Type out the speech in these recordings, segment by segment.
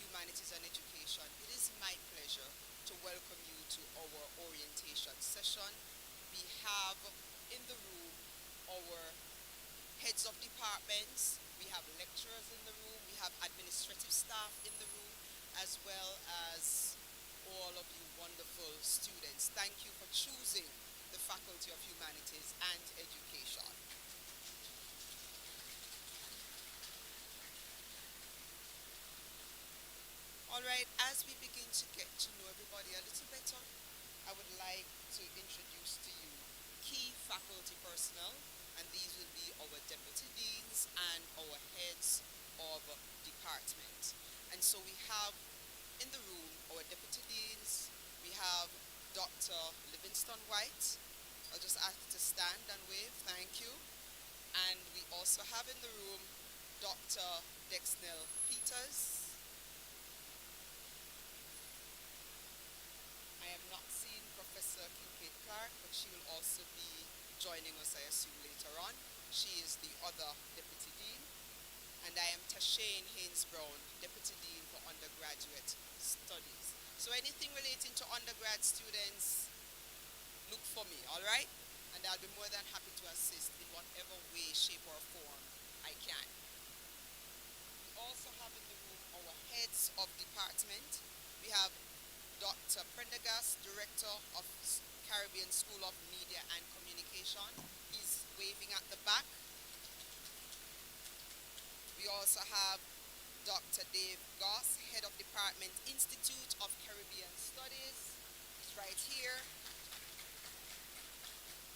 Humanities and Education. It is my pleasure to welcome you to our orientation session. We have in the room our heads of departments, we have lecturers in the room, we have administrative staff in the room, as well as all of you wonderful students. Thank you for choosing the Faculty of Humanities and Education. All right, as we begin to get to know everybody a little better, I would like to introduce to you key faculty personnel, and these will be our deputy deans and our heads of department. And so we have in the room our deputy deans, we have Dr. Livingston White. I'll just ask you to stand and wave, thank you. And we also have in the room Dr. Dexnell Peters. I am not seeing Professor Kincaid Clark, but she will also be joining us, I assume, later on. She is the other Deputy Dean. And I am Tashane Haynes Brown, Deputy Dean for Undergraduate Studies. So anything relating to undergrad students, look for me, all right? And I'll be more than happy to assist in whatever way, shape, or form I can. We also have in the room our heads of department. We have Dr. Prendergast, Director of Caribbean School of Media and Communication. He's waving at the back. We also have Dr. Dave Goss, Head of Department, Institute of Caribbean Studies. He's right here.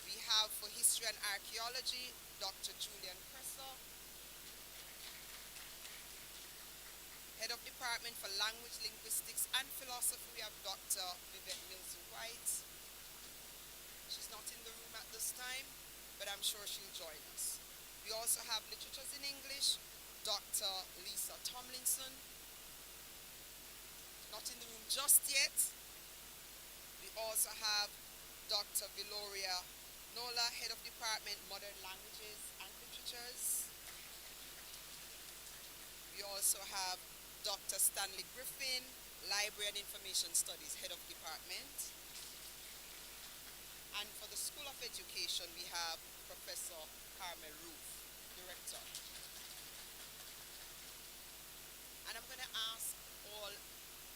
We have for History and Archaeology, Dr. Julian Presser. Head of Department for Language, Linguistics and Philosophy, we have Dr. Vivette Mills White. She's not in the room at this time, but I'm sure she'll join us. We also have Literatures in English, Dr. Lisa Tomlinson. Not in the room just yet. We also have Dr. Viloria Nola, Head of Department, Modern Languages and Literatures. We also have Dr. Stanley Griffin, Library and Information Studies, Head of Department. And for the School of Education, we have Professor Carmel Roof, Director. And I'm going to ask all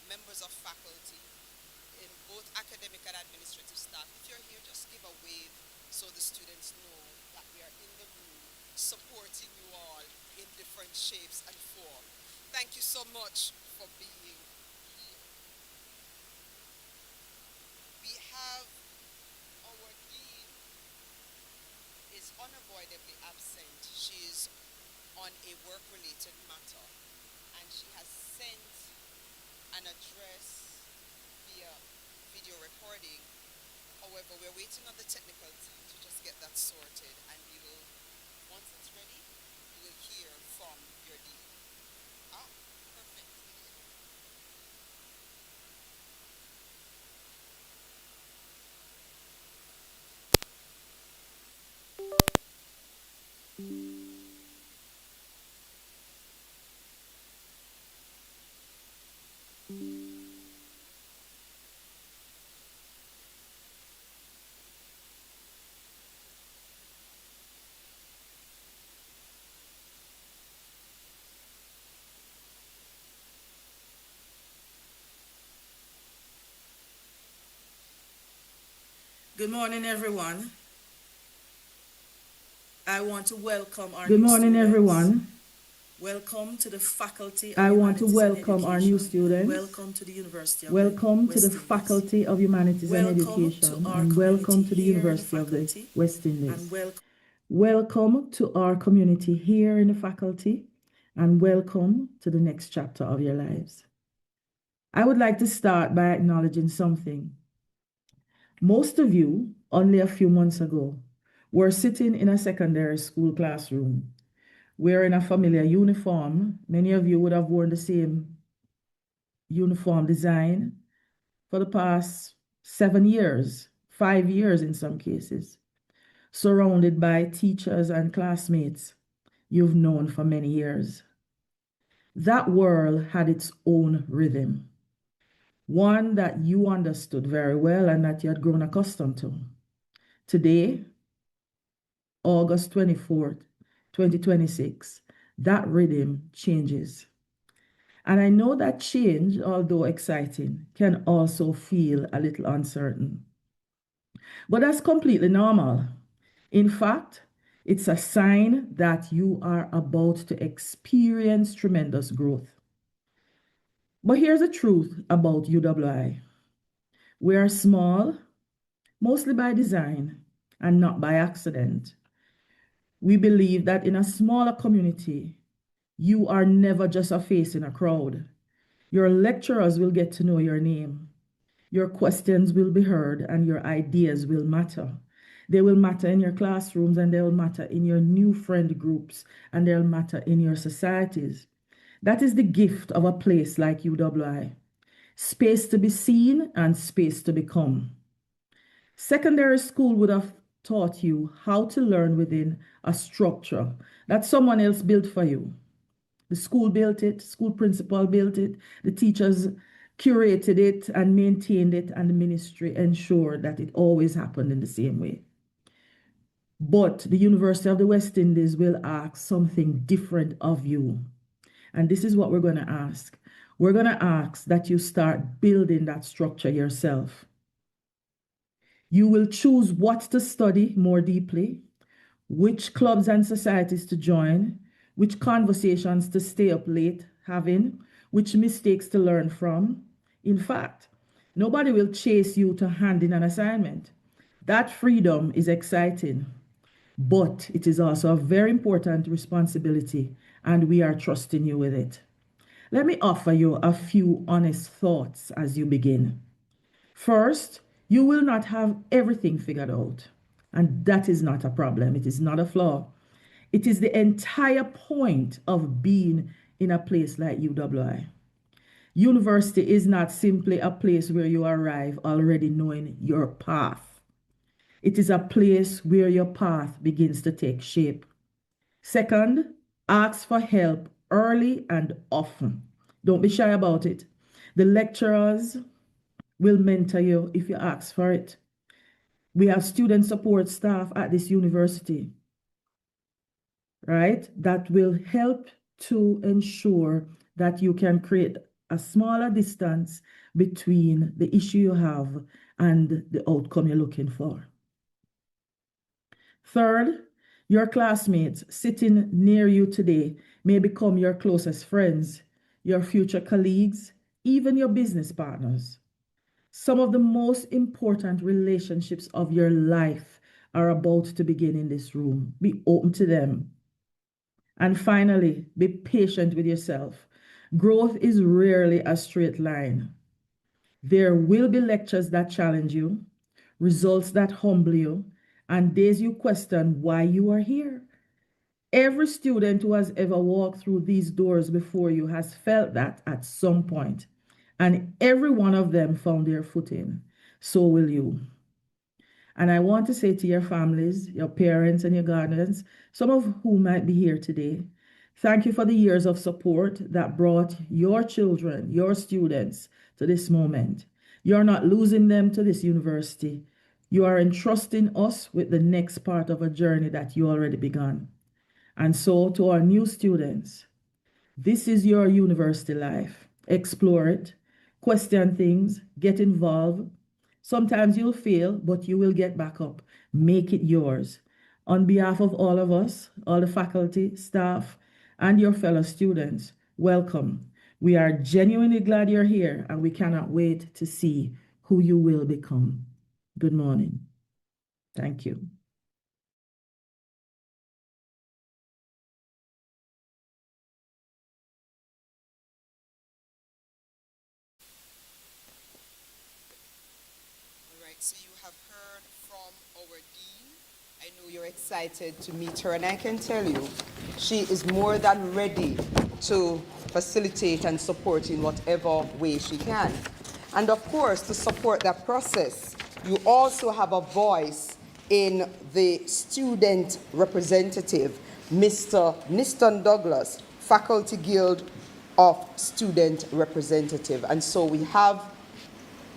members of faculty, in both academic and administrative staff, if you're here, just give a wave so the students know that we are in the room supporting you all in different shapes and forms. Thank you so much for being here. We have our dean is unavoidably absent. She's on a work-related matter, and she has sent an address via video recording. However, we're waiting on the technical team to just get that sorted, and we will, once it's ready, you will hear from your dean. Ah, perfect. Good morning, everyone. I want to welcome our Good new morning, students. everyone. Welcome to the Faculty of I want to Humanities and welcome our new Education. students. Welcome to the University of Welcome to the West Indies. Faculty of Humanities and Welcome Education, to our and welcome community to the here in the University of the faculty. West Indies. And welcome. Welcome to our community here in the faculty, and welcome to the next chapter of your lives. I would like to start by acknowledging something. Most of you, only a few months ago, were sitting in a secondary school classroom, wearing a familiar uniform. Many of you would have worn the same uniform design for the past 7 years, 5 years in some cases, surrounded by teachers and classmates you've known for many years. that world had its own rhythm, one that you understood very well and that you had grown accustomed to. Today, August 24th, 2026, that rhythm changes. And I know that change, although exciting, can also feel a little uncertain. But that's completely normal. In fact, it's a sign that you are about to experience tremendous growth. But here's the truth about UWI. We are small, mostly by design and not by accident. We believe that in a smaller community, you are never just a face in a crowd. Your lecturers will get to know your name. Your questions will be heard and your ideas will matter. They will matter in your classrooms and they will matter in your new friend groups and they'll matter in your societies. That is the gift of a place like UWI. Space to be seen and space to become. Secondary school would have taught you how to learn within a structure that someone else built for you. The school built it, school principal built it, the teachers curated it and maintained it, and the ministry ensured that it always happened in the same way. But the University of the West Indies will ask something different of you. And this is what we're going to ask. We're going to ask that you start building that structure yourself. You will choose what to study more deeply, which clubs and societies to join, which conversations to stay up late having, which mistakes to learn from. In fact, nobody will chase you to hand in an assignment. That freedom is exciting, but it is also a very important responsibility, and we are trusting you with it. Let me offer you a few honest thoughts as you begin. First, you will not have everything figured out, and that is not a problem. It is not a flaw. It is the entire point of being in a place like UWI. University is not simply a place where you arrive already knowing your path. It is a place where your path begins to take shape. Second, ask for help early and often. Don't be shy about it. The lecturers will mentor you if you ask for it. We have student support staff at this university, right, that will help to ensure that you can create a smaller distance between the issue you have and the outcome you're looking for. Third, your classmates sitting near you today may become your closest friends, your future colleagues, even your business partners. Some of the most important relationships of your life are about to begin in this room. Be open to them. And finally, be patient with yourself. Growth is rarely a straight line. There will be lectures that challenge you, results that humble you, and days you question why you are here. Every student who has ever walked through these doors before you has felt that at some point, and every one of them found their footing. So will you. And I want to say to your families, your parents, and your guardians, some of whom might be here today, thank you for the years of support that brought your children, your students, to this moment. You're not losing them to this university. You are entrusting us with the next part of a journey that you already begun. And so, to our new students, this is your university life. Explore it, question things, get involved. Sometimes you'll fail, but you will get back up. Make it yours. On behalf of all of us, all the faculty, staff, and your fellow students, welcome. We are genuinely glad you're here, and we cannot wait to see who you will become. Good morning. Thank you. All right, so you have heard from our dean. I know you're excited to meet her, and I can tell you, she is more than ready to facilitate and support in whatever way she can. And of course, to support that process, you also have a voice in the student representative, Mr. Niston Douglas, Faculty Guild of student representative. And so we have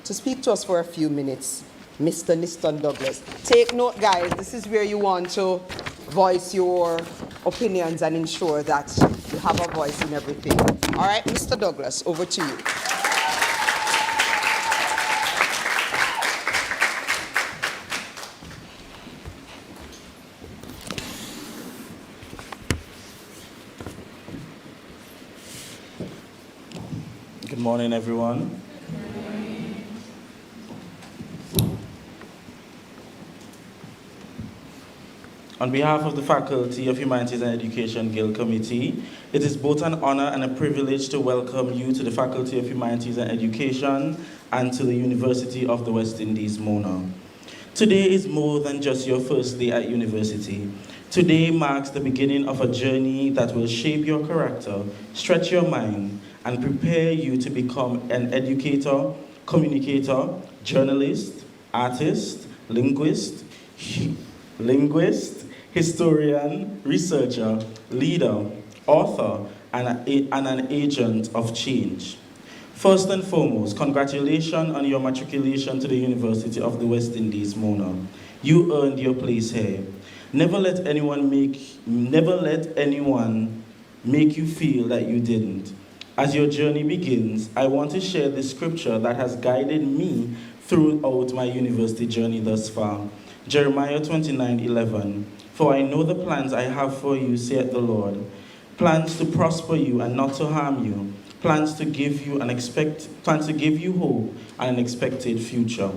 to speak to us for a few minutes, Mr. Niston Douglas. Take note, guys, this is where you want to voice your opinions and ensure that you have a voice in everything. All right, Mr. Douglas, over to you. Good morning, everyone. On behalf of the Faculty of Humanities and Education Guild Committee, it is both an honor and a privilege to welcome you to the Faculty of Humanities and Education and to the University of the West Indies, Mona. Today is more than just your first day at university. Today marks the beginning of a journey that will shape your character, stretch your mind, and prepare you to become an educator, communicator, journalist, artist, linguist, historian, researcher, leader, author, and an agent of change. First and foremost, congratulations on your matriculation to the University of the West Indies, Mona. You earned your place here. Never let anyone make you feel that you didn't. As your journey begins, I want to share the scripture that has guided me throughout my university journey thus far. Jeremiah 29:11. For I know the plans I have for you, saith the Lord. Plans to prosper you and not to harm you. Plans to give you hope and an expected future.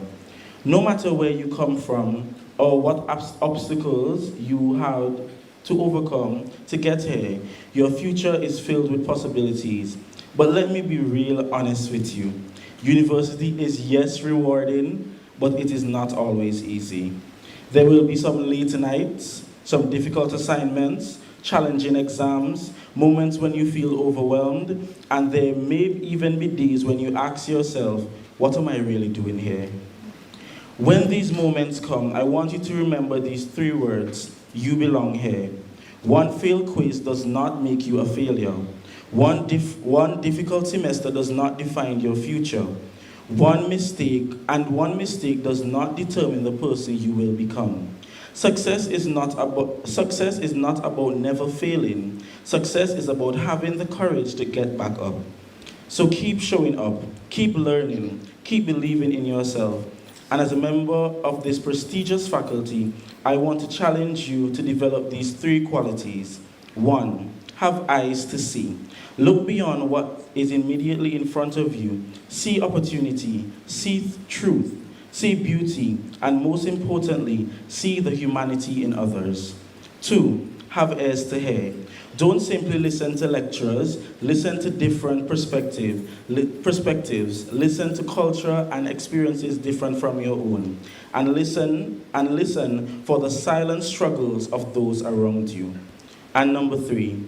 No matter where you come from or what obstacles you had to overcome to get here, your future is filled with possibilities. But let me be real honest with you. University is, yes, rewarding, but it is not always easy. There will be some late nights, some difficult assignments, challenging exams, moments when you feel overwhelmed, and there may even be days when you ask yourself, what am I really doing here? When these moments come, I want you to remember these 3 words: you belong here. One failed quiz does not make you a failure. One difficult semester does not define your future. One mistake does not determine the person you will become. Success is not about never failing. Success is about having the courage to get back up. So keep showing up, keep learning, keep believing in yourself. And as a member of this prestigious faculty, I want to challenge you to develop these 3 qualities. 1, have eyes to see. Look beyond what is immediately in front of you. See opportunity, see truth, see beauty, and most importantly, see the humanity in others. 2, have ears to hear. Don't simply listen to lecturers, listen to different perspectives, listen to culture and experiences different from your own, and listen for the silent struggles of those around you. And number 3,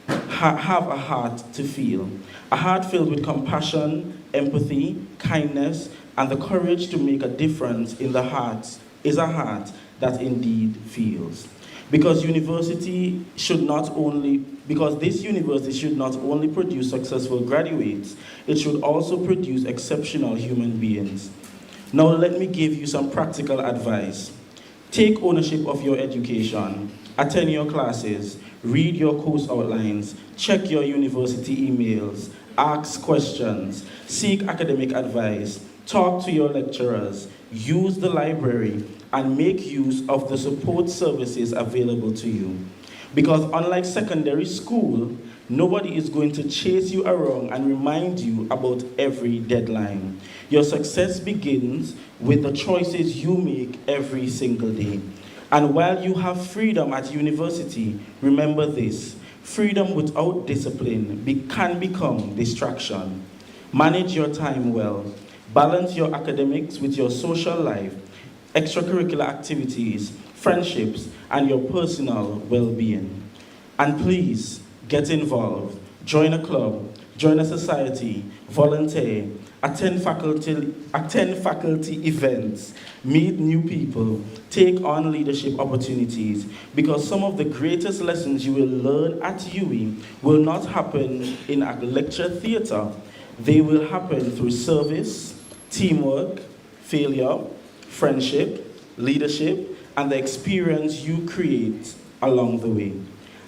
have a heart to feel. A heart filled with compassion, empathy, kindness, and the courage to make a difference in the heart is a heart that indeed feels. Because this university should not only produce successful graduates, it should also produce exceptional human beings. Now let me give you some practical advice. Take ownership of your education, attend your classes, read your course outlines, check your university emails, ask questions, seek academic advice, talk to your lecturers, use the library, and make use of the support services available to you. Because unlike secondary school, nobody is going to chase you around and remind you about every deadline. Your success begins with the choices you make every single day. And while you have freedom at university, remember this: freedom without discipline can become distraction. Manage your time well. Balance your academics with your social life, extracurricular activities, friendships, and your personal well-being. And please, get involved. Join a club, join a society, volunteer, attend faculty events, meet new people, take on leadership opportunities, because some of the greatest lessons you will learn at UWI will not happen in a lecture theatre. They will happen through service, teamwork, failure, friendship, leadership, and the experience you create along the way.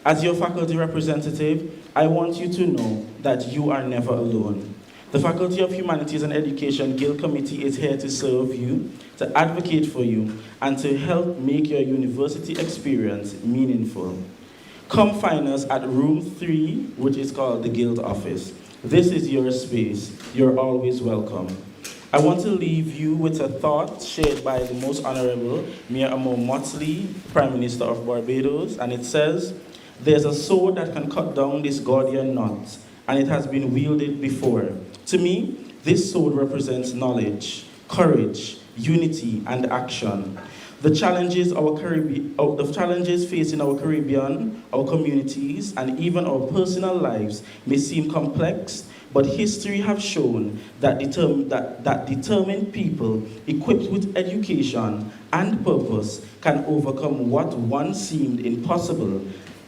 As your faculty representative, I want you to know that you are never alone. The Faculty of Humanities and Education Guild Committee is here to serve you, to advocate for you, and to help make your university experience meaningful. Come find us at room 3, which is called the Guild Office. This is your space. You're always welcome. I want to leave you with a thought shared by the Most Honorable Mayor Amo Motley, Prime Minister of Barbados, and it says, "There's a sword that can cut down this Gordian knot, and it has been wielded before. To me, this sword represents knowledge, courage, unity, and action. The challenges facing our Caribbean, our communities, and even our personal lives may seem complex, but history has shown that determined people equipped with education and purpose can overcome what once seemed impossible,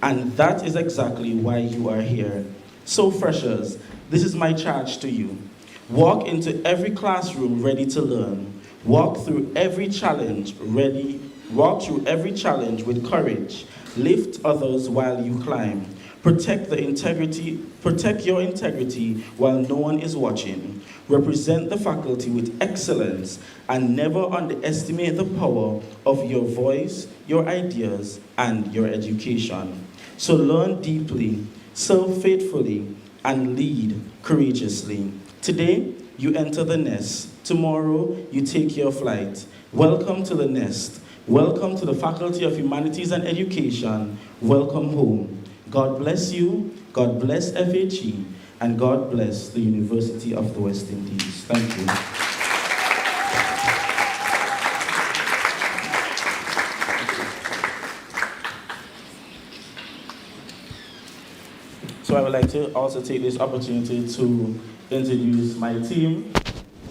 and that is exactly why you are here. So freshers, this is my charge to you. Walk into every classroom ready to learn. Walk through every challenge with courage. Lift others while you climb. Protect your integrity while no one is watching. Represent the faculty with excellence and never underestimate the power of your voice, your ideas, and your education. So learn deeply, serve faithfully, and lead courageously. Today, you enter the nest. Tomorrow, you take your flight. Welcome to the nest. Welcome to the Faculty of Humanities and Education. Welcome home. God bless you, God bless FHE, and God bless the University of the West Indies. Thank you. So I would like to also take this opportunity to introduce my team.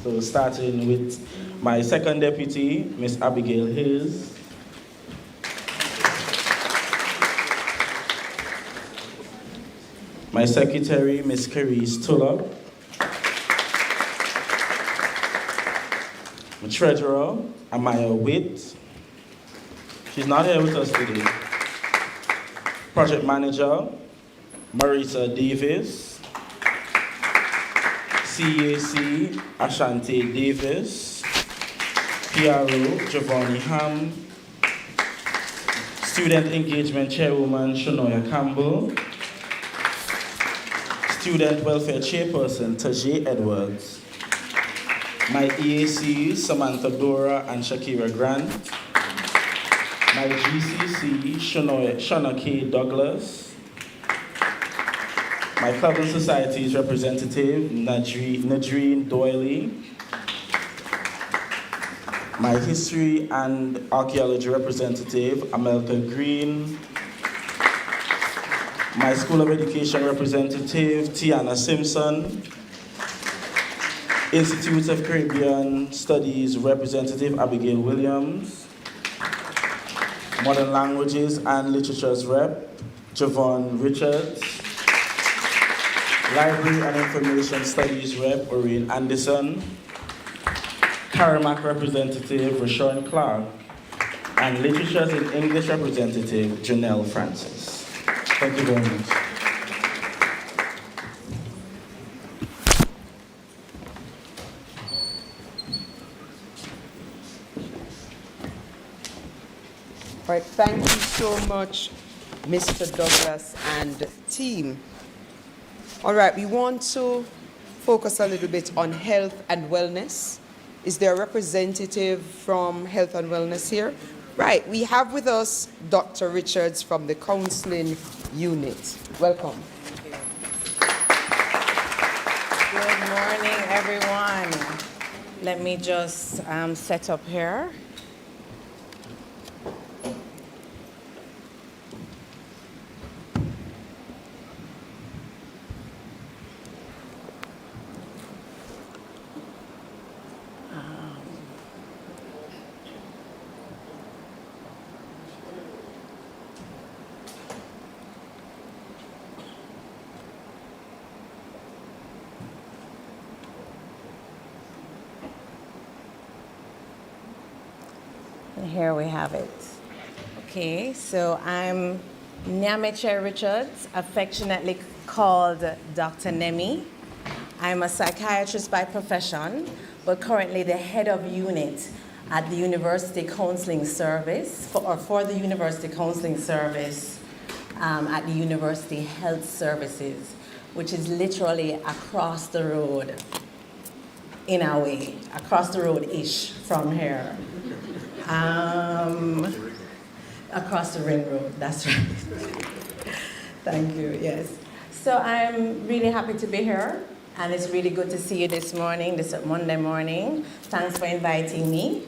So starting with my second deputy, Miss Abigail Hayes. My secretary, Miss Carice Tuller. My treasurer, Amaya Witt. She's not here with us today. Project manager, Marisa Davis. CAC, Ashanti Davis. PRO, Giovanni Ham. Student engagement chairwoman, Shanoya Campbell. Student welfare chairperson, Tajay Edwards. My EAC, Samantha Dora and Shakira Grant. My GCC, Shana K. Douglas. My Club and Societies representative, Nadreen Doyley. My History and Archaeology representative, Amelka Green. My School of Education representative, Tiana Simpson. Institute of Caribbean Studies representative, Abigail Williams. Modern Languages and Literatures rep, Javon Richards. Library and Information Studies rep, Oreen Anderson. Karamak representative, Rashawn Clark. And Literatures in English representative, Janelle Francis. Thank you very much. All right, thank you so much, Mr. Douglas and team. All right, we want to focus a little bit on health and wellness. Is there a representative from Health and Wellness here? Right, we have with us Dr. Richards from the Counseling Unit. Welcome. Good morning, everyone. Let me just set up here. Here we have it. Okay, so I'm Nyameche Richards, affectionately called Dr. Nemi. I'm a psychiatrist by profession, but currently the head of unit at the University Counseling Service, for the University Counseling Service at the University Health Services, which is literally across the road, in a way, across the road-ish from here. Across the ring road, that's right. Thank you, yes. So I'm really happy to be here, and it's really good to see you this morning, this Monday morning. Thanks for inviting me.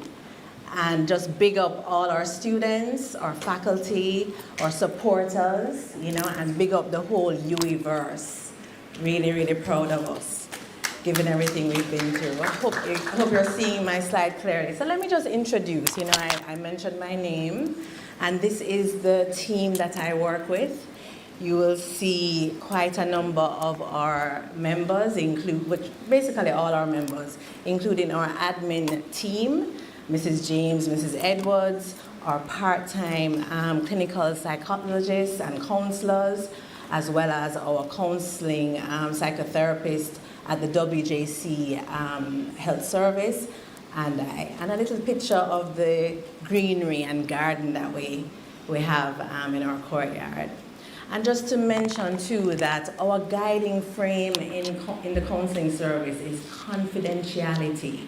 And just big up all our students, our faculty, our supporters, and big up the whole UEverse. Really, really proud of us, given everything we've been through. I hope you're seeing my slide clearly. So let me just introduce, I mentioned my name, and this is the team that I work with. You will see quite a number of our members, basically all our members, including our admin team, Mrs. James, Mrs. Edwards, our part-time clinical psychologists and counselors, as well as our counseling psychotherapist at the WJC Health Service, and a little picture of the greenery and garden that we have in our courtyard. And just to mention too that our guiding frame in the counseling service is confidentiality,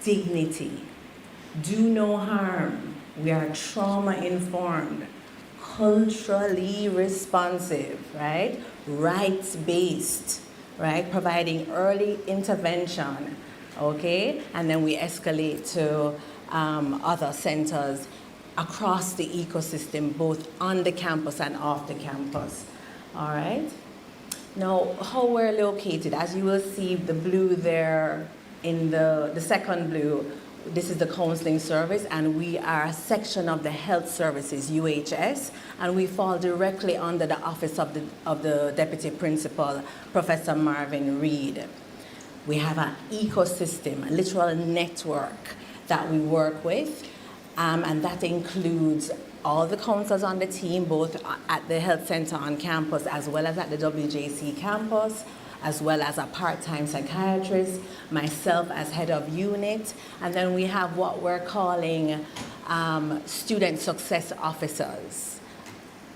dignity, do no harm. We are trauma informed, culturally responsive, right? Rights-based, right? Providing early intervention, okay? And then we escalate to other centers across the ecosystem, both on the campus and off the campus, all right? Now, how we're located, as you will see the blue there in the second blue, this is the counseling service, and we are a section of the health services, UHS, and we fall directly under the office of the deputy principal, Professor Marvin Reed. We have an ecosystem, a literal network that we work with, and that includes all the counselors on the team, both at the health center on campus as well as at the WJC campus, as well as a part-time psychiatrist, myself as head of unit, and then we have what we're calling student success officers.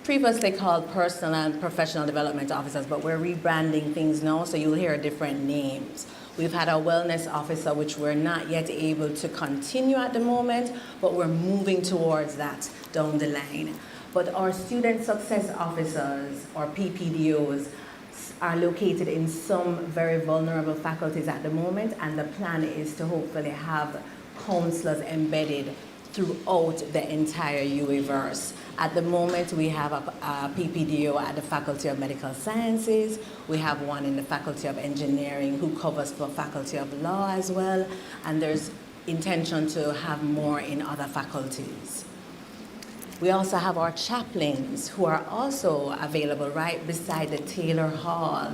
Previously called personal and professional development officers, but we're rebranding things now, so you'll hear different names. We've had a wellness officer, which we're not yet able to continue at the moment, but we're moving towards that down the line. But our student success officers, or PPDOs, are located in some very vulnerable faculties at the moment, and the plan is to hopefully have counselors embedded throughout the entire UEverse. At the moment, we have a PPDO at the Faculty of Medical Sciences. We have one in the Faculty of Engineering who covers for Faculty of Law as well, and there's intention to have more in other faculties. We also have our chaplains who are also available right beside the Taylor Hall.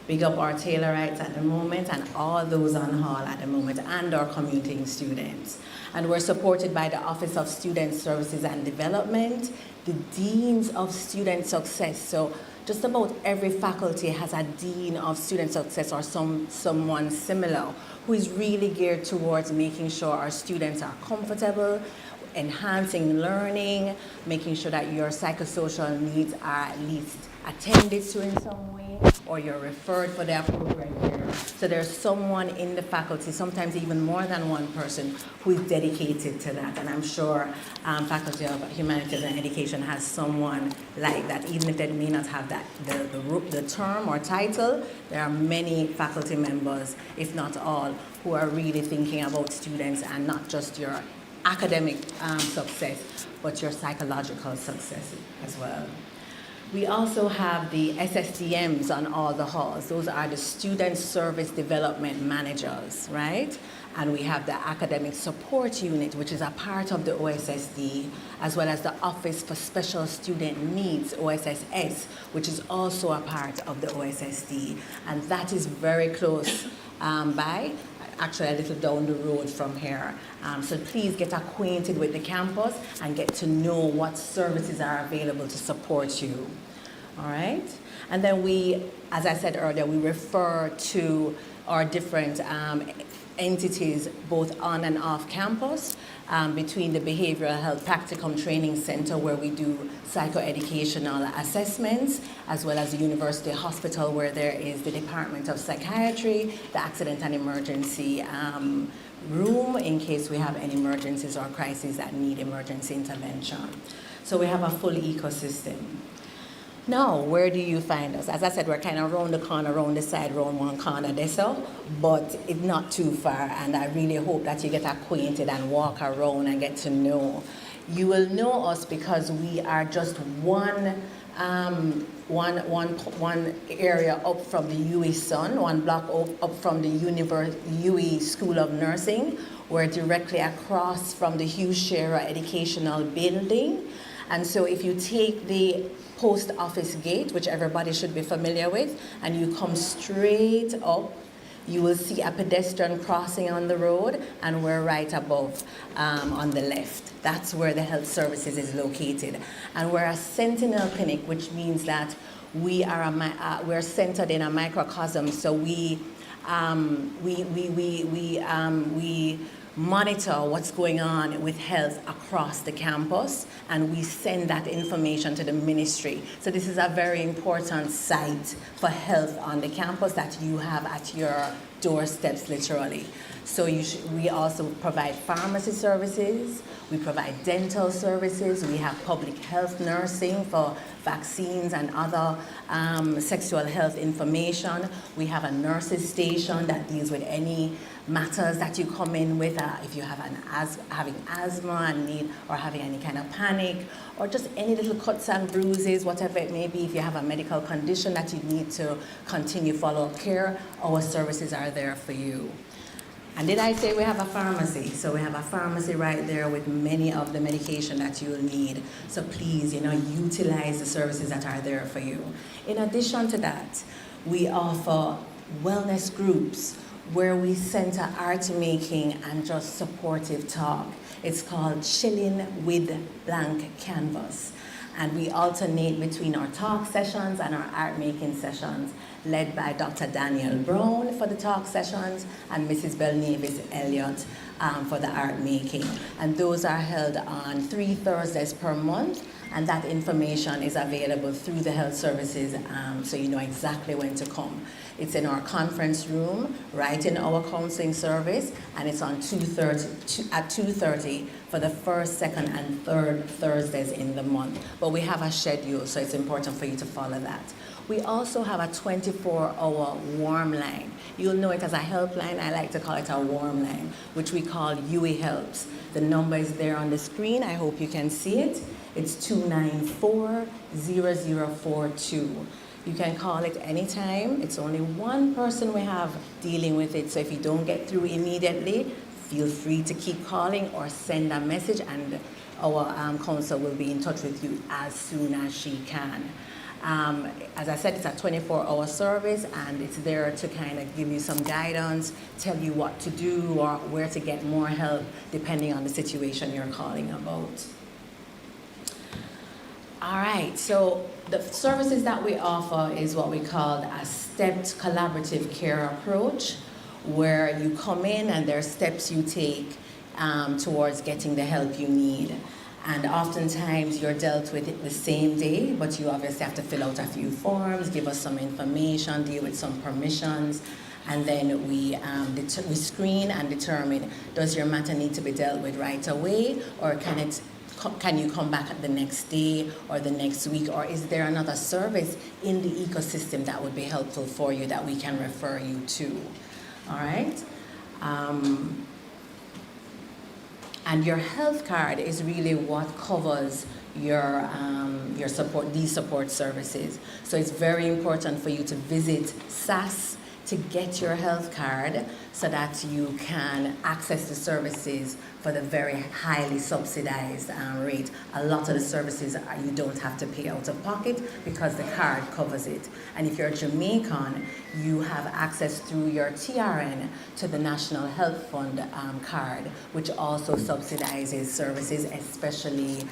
Big up our Taylorites at the moment and all those on hall at the moment, and our commuting students. And we're supported by the Office of Student Services and Development, the Deans of Student Success. So just about every faculty has a Dean of Student Success or someone similar who is really geared towards making sure our students are comfortable, enhancing learning, making sure that your psychosocial needs are at least attended to in some way, or you're referred for the appropriate care. So there's someone in the faculty, sometimes even more than one person, who is dedicated to that. And I'm sure Faculty of Humanities and Education has someone like that, even if they may not have that the term or title. There are many faculty members, if not all, who are really thinking about students and not just your academic success, but your psychological success as well. We also have the SSDMs on all the halls. Those are the Student Service Development Managers, right? And we have the Academic Support Unit, which is a part of the OSSD, as well as the Office for Special Student Needs, OSSS, which is also a part of the OSSD. And that is very close by. actually a little down the road from here. So please get acquainted with the campus and get to know what services are available to support you. All right? And then we, as I said earlier, we refer to our different entities both on and off campus, between the Behavioral Health Practicum Training Center, where we do psychoeducational assessments, as well as the University Hospital, where there is the Department of Psychiatry, the Accident and Emergency room, in case we have any emergencies or crises that need emergency intervention. So we have a full ecosystem. Now, where do you find us? As I said, we're kind of around the corner, around the side, around one corner there, so, but it's not too far, and I really hope that you get acquainted and walk around and get to know. You will know us because we are just one area up from the UE Sun, one block up from the UE School of Nursing. We're directly across from the Hugh Shearer Educational Building. And so if you take the post office gate, which everybody should be familiar with, and you come straight up, you will see a pedestrian crossing on the road, and we're right above on the left. That's where the health services is located. And we're a sentinel clinic, which means that we're centered in a microcosm, so we monitor what's going on with health across the campus, and we send that information to the ministry. So this is a very important site for health on the campus that you have at your doorsteps, literally. So we also provide pharmacy services, we provide dental services, we have public health nursing for vaccines and other sexual health information. We have a nurses station that deals with any matters that you come in with, if you have having asthma and need, or having any kind of panic, or just any little cuts and bruises, whatever it may be. If you have a medical condition that you need to continue follow-up care, our services are there for you. And did I say we have a pharmacy? So we have a pharmacy right there with many of the medication that you'll need. So please, utilize the services that are there for you. In addition to that, we offer wellness groups where we center art making and just supportive talk. It's called Chilling with Blank Canvas. And we alternate between our talk sessions and our art making sessions, led by Dr. Daniel Brown for the talk sessions and Mrs. Belnavis Elliott for the art making. And those are held on 3 Thursdays per month, and that information is available through the health services, so you know exactly when to come. It's in our conference room, right in our counseling service, and it's on 2:30 for the first, second, and third Thursdays in the month. But we have a schedule, so it's important for you to follow that. We also have a 24-hour warm line. You'll know it as a helpline. I like to call it a warm line, which we call UE Helps. The number is there on the screen. I hope you can see it. It's 294-0042. You can call it anytime. It's only one person we have dealing with it, so if you don't get through immediately, feel free to keep calling or send a message, and our counsel will be in touch with you as soon as she can. As I said, it's a 24-hour service, and it's there to kind of give you some guidance, tell you what to do or where to get more help depending on the situation you're calling about. All right, so the services that we offer is what we call a stepped collaborative care approach, where you come in and there are steps you take towards getting the help you need. And oftentimes you're dealt with it the same day, but you obviously have to fill out a few forms, give us some information, deal with some permissions, and then we screen and determine, does your matter need to be dealt with right away, or can you come back the next day or the next week, or is there another service in the ecosystem that would be helpful for you that we can refer you to? All right? And your health card is really what covers your these support services. So it's very important for you to visit SAS to get your health card so that you can access the services for the very highly subsidized rate. A lot of the services you don't have to pay out of pocket because the card covers it. And if you're Jamaican, you have access through your TRN to the National Health Fund card, which also subsidizes services, especially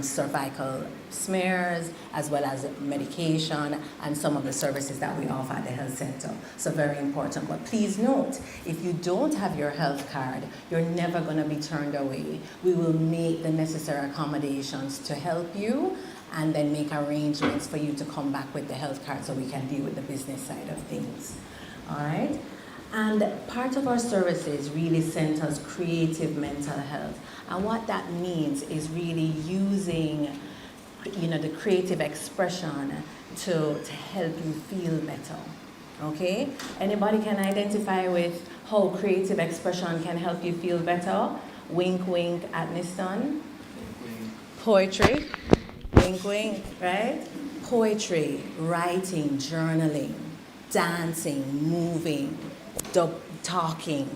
cervical smears, as well as medication and some of the services that we offer at the health center. So very important. But please note, if you don't have your health card, you're never going to be turned away. We will make the necessary accommodations to help you and then make arrangements for you to come back with the health card so we can deal with the business side of things. All right? And part of our services really centers creative mental health. And what that means is really using, the creative expression to help you feel better. Okay? Anybody can identify with how creative expression can help you feel better? Wink, wink at Niston. Poetry. Wink, wink, right? Poetry, writing, journaling, dancing, moving, talking,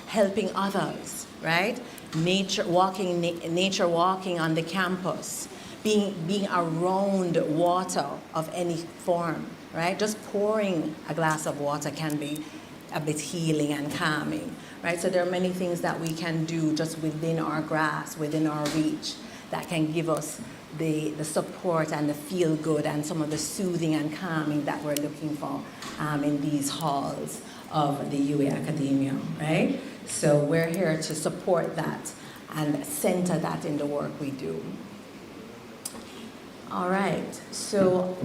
helping others, right? Nature walking on the campus, being around water of any form, right? Just pouring a glass of water can be a bit healing and calming, right? So there are many things that we can do just within our grasp, within our reach, that can give us the support and the feel good and some of the soothing and calming that we're looking for in these halls of the UA Academia, right? So we're here to support that and center that in the work we do. All right, so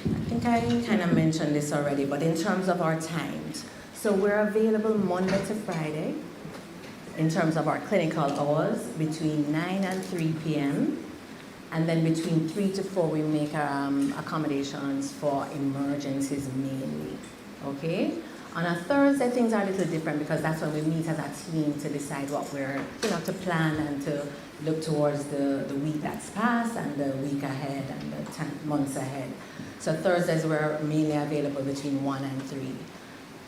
I think I kind of mentioned this already, but in terms of our times, so we're available Monday to Friday in terms of our clinical hours between 9 and 3 p.m. And then between 3 to 4, we make accommodations for emergencies mainly, okay? On a Thursday, things are a little different because that's when we meet as a team to decide what we're, to plan and to look towards the week that's passed and the week ahead and the months ahead. So Thursdays, we're mainly available between 1 and 3.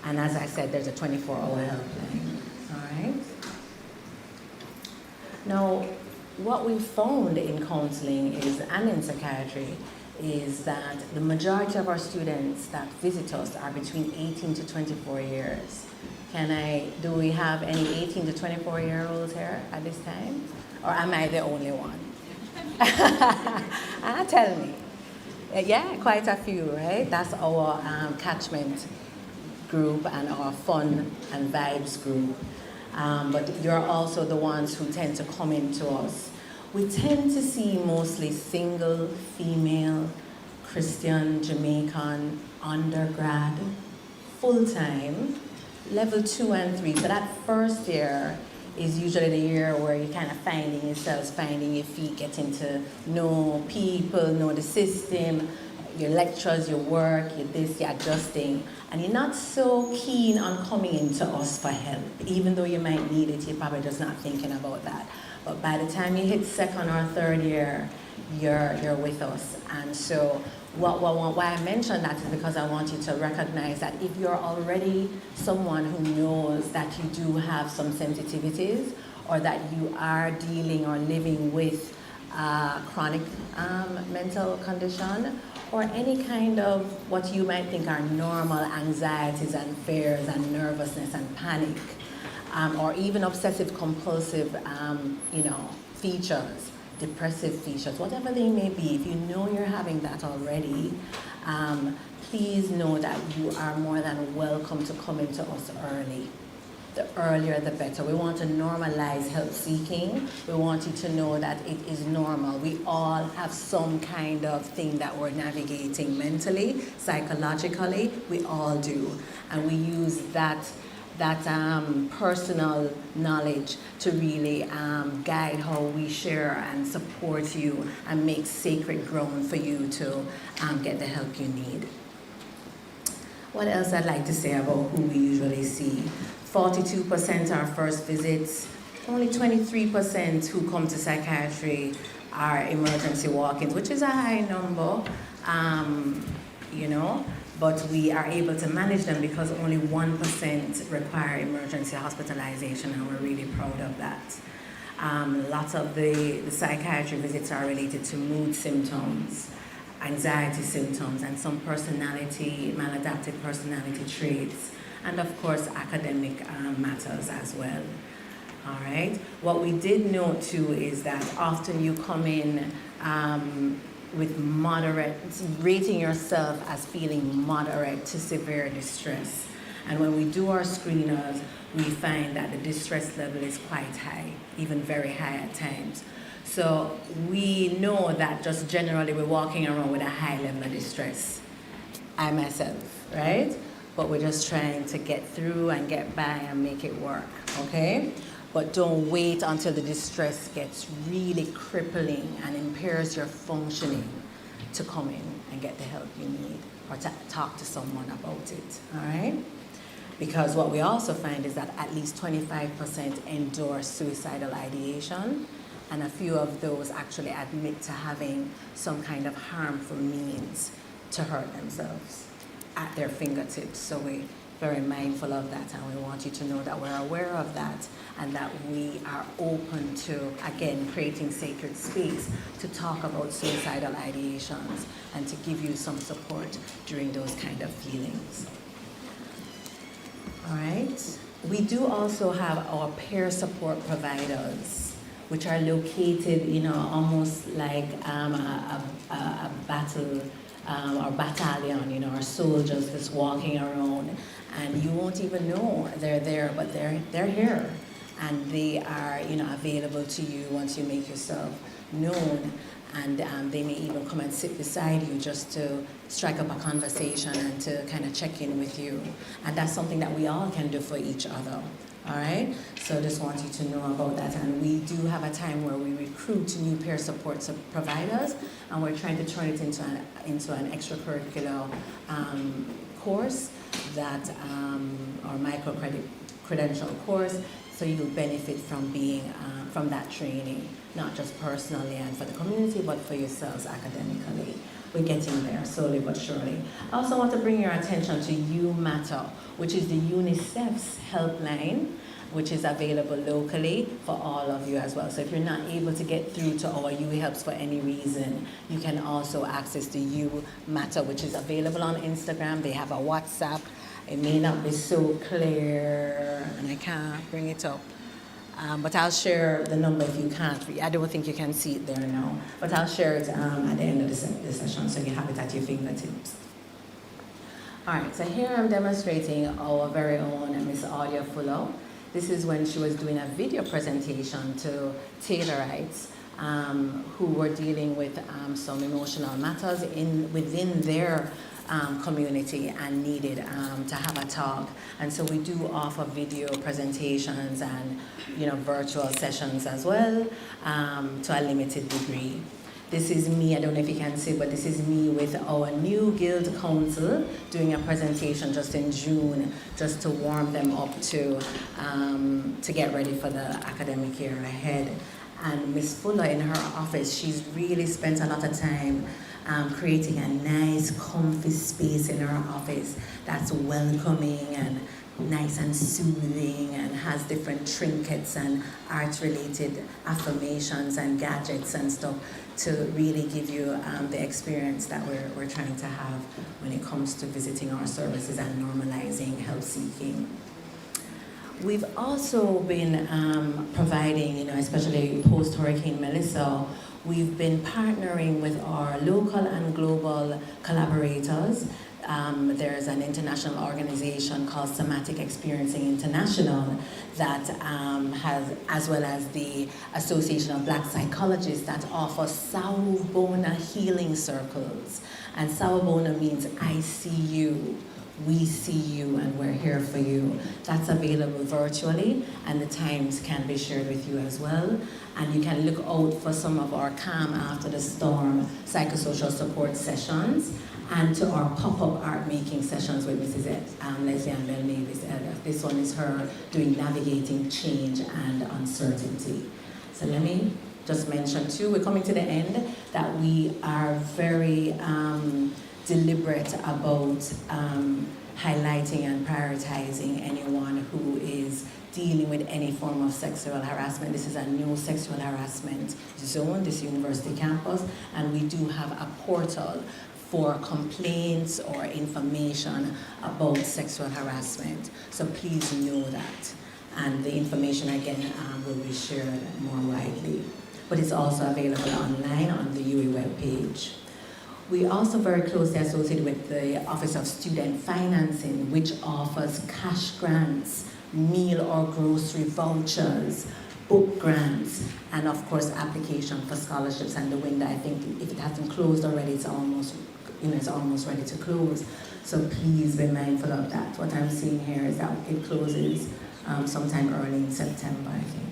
And as I said, there's a 24-hour helpline, all right? Now, what we found in counseling and in psychiatry is that the majority of our students that visit us are between 18 to 24 years. Do we have any 18 to 24-year-olds here at this time? Or am I the only one? Tell me. Yeah, quite a few, right? That's our catchment group and our fun and vibes group. But you're also the ones who tend to come into us. We tend to see mostly single, female, Christian, Jamaican, undergrad, full-time, level 2 and 3. So that first year is usually the year where you're kind of finding yourselves, finding your feet, getting to know people, know the system, your lectures, your work, your this, you're adjusting. And you're not so keen on coming into us for help. Even though you might need it, you're probably just not thinking about that. But by the time you hit second or third year, you're with us. And so why I mention that is because I want you to recognize that if you're already someone who knows that you do have some sensitivities or that you are dealing or living with chronic mental condition or any kind of what you might think are normal anxieties and fears and nervousness and panic, or even obsessive compulsive features, depressive features, whatever they may be, if you know you're having that already, please know that you are more than welcome to come into us early. The earlier the better. We want to normalize help seeking. We want you to know that it is normal. We all have some kind of thing that we're navigating mentally, psychologically. We all do. And we use that personal knowledge to really guide how we share and support you and make sacred ground for you to get the help you need. What else I'd like to say about who we usually see? 42% are first visits. Only 23% who come to psychiatry are emergency walk-ins, which is a high number, but we are able to manage them because only 1% require emergency hospitalization, and we're really proud of that. Lots of the psychiatry visits are related to mood symptoms, anxiety symptoms, and some maladaptive personality traits, and of course academic matters as well. All right. What we did note too is that often you come in with moderate, rating yourself as feeling moderate to severe distress. And when we do our screeners, we find that the distress level is quite high, even very high at times. So we know that just generally we're walking around with a high level of distress. I myself, right? But we're just trying to get through and get by and make it work, okay? But don't wait until the distress gets really crippling and impairs your functioning to come in and get the help you need or to talk to someone about it, all right? Because what we also find is that at least 25% endorse suicidal ideation, and a few of those actually admit to having some kind of harmful means to hurt themselves at their fingertips. So we're very mindful of that, and we want you to know that we're aware of that and that we are open to, again, creating sacred space to talk about suicidal ideations and to give you some support during those kind of feelings. All right. We do also have our peer support providers, which are located, almost like a battle or battalion, our soldiers just walking around, and you won't even know they're there, but they're here, and they are, available to you once you make yourself known. And they may even come and sit beside you just to strike up a conversation and to kind of check in with you. And that's something that we all can do for each other, all right? So just want you to know about that. And we do have a time where we recruit new peer support providers, and we're trying to turn it into an extracurricular course that, or micro-credential course, so you'll benefit from being, from that training, not just personally and for the community, but for yourselves academically. We're getting there slowly but surely. I also want to bring your attention to You Matter, which is the UNICEF's helpline, which is available locally for all of you as well. So if you're not able to get through to our You Helps for any reason, you can also access the You Matter, which is available on Instagram. They have a WhatsApp. It may not be so clear, and I can't bring it up. But I'll share the number if you can't. I don't think you can see it there now. But I'll share it at the end of the session so you have it at your fingertips. All right, so here I'm demonstrating our very own Miss Audia Fuller. This is when she was doing a video presentation to Taylorites who were dealing with some emotional matters within their community and needed to have a talk. And so we do offer video presentations and virtual sessions as well to a limited degree. This is me, I don't know if you can see, but this is me with our new Guild Council doing a presentation just in June, just to warm them up to get ready for the academic year ahead. And Miss Fuller in her office, she's really spent a lot of time creating a nice, comfy space in her office that's welcoming and nice and soothing and has different trinkets and art-related affirmations and gadgets and stuff to really give you the experience that we're trying to have when it comes to visiting our services and normalizing help seeking. We've also been providing, especially post-Hurricane Melissa, we've been partnering with our local and global collaborators. There's an international organization called Somatic Experiencing International that has, as well as the Association of Black Psychologists, that offer Sawubona healing circles. And Sawubona means I see you, we see you, and we're here for you. That's available virtually, and the times can be shared with you as well. And you can look out for some of our Calm After the Storm psychosocial support sessions and to our pop-up art making sessions with Mrs. Leslie Ann Bell Mavis. This one is her doing navigating change and uncertainty. So let me just mention too, we're coming to the end, that we are very deliberate about highlighting and prioritizing anyone who is dealing with any form of sexual harassment. This is a new sexual harassment zone, this university campus, and we do have a portal for complaints or information about sexual harassment. So please know that. And the information, again, will be shared more widely. But it's also available online on the UE webpage. We also very closely associated with the Office of Student Financing, which offers cash grants, meal or grocery vouchers, book grants, and of course application for scholarships. And the window, I think, if it hasn't closed already, it's almost ready to close. So please be mindful of that. What I'm seeing here is that it closes sometime early in September, I think.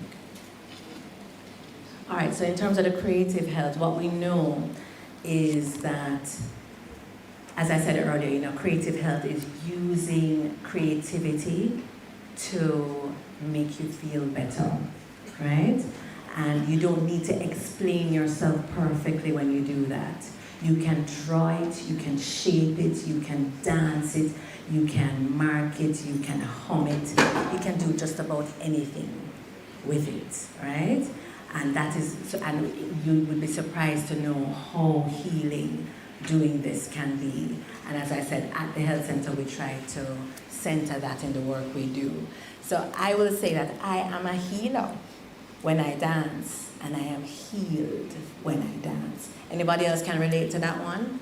All right, so in terms of the creative health, what we know is that, as I said earlier, creative health is using creativity to make you feel better, right? And you don't need to explain yourself perfectly when you do that. You can draw it, you can shape it, you can dance it, you can mark it, you can hum it, you can do just about anything with it, right? And you would be surprised to know how healing doing this can be. And as I said, at the health center, we try to center that in the work we do. So I will say that I am a healer when I dance, and I am healed when I dance. Anybody else can relate to that one?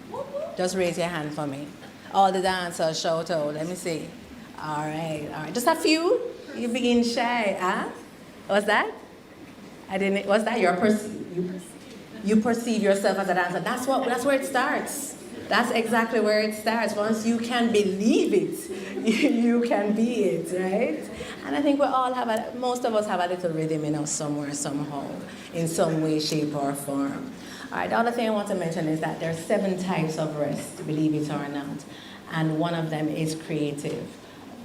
Just raise your hand for me. All the dancers shout out. Let me see. All right. Just a few. You begin shy, huh? What's that? Was that you perceive yourself as a dancer? That's where it starts. That's exactly where it starts. Once you can believe it, you can be it, right? And I think most of us have a little rhythm in us somewhere, somehow, in some way, shape, or form. All right, the other thing I want to mention is that there are 7 types of rest, believe it or not. And one of them is creative.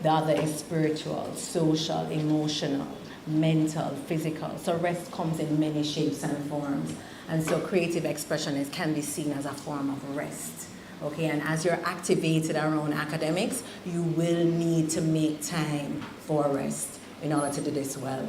The other is spiritual, social, emotional, mental, physical. So rest comes in many shapes and forms. And so creative expression can be seen as a form of rest. Okay, and as you're activated around academics, you will need to make time for rest in order to do this well.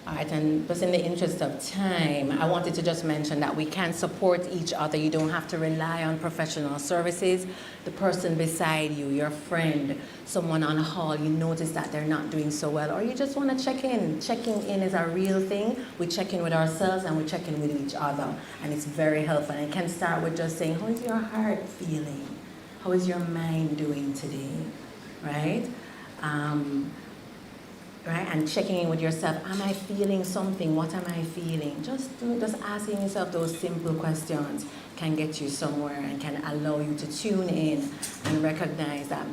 All right, and just in the interest of time, I wanted to just mention that we can support each other. You don't have to rely on professional services. The person beside you, your friend, someone on hall, you notice that they're not doing so well, or you just want to check in. Checking in is a real thing. We check in with ourselves and we check in with each other, and it's very helpful. And it can start with just saying, how is your heart feeling? How is your mind doing today, right? Right, and checking in with yourself. Am I feeling something? What am I feeling? Just asking yourself those simple questions can get you somewhere and can allow you to tune in and recognize that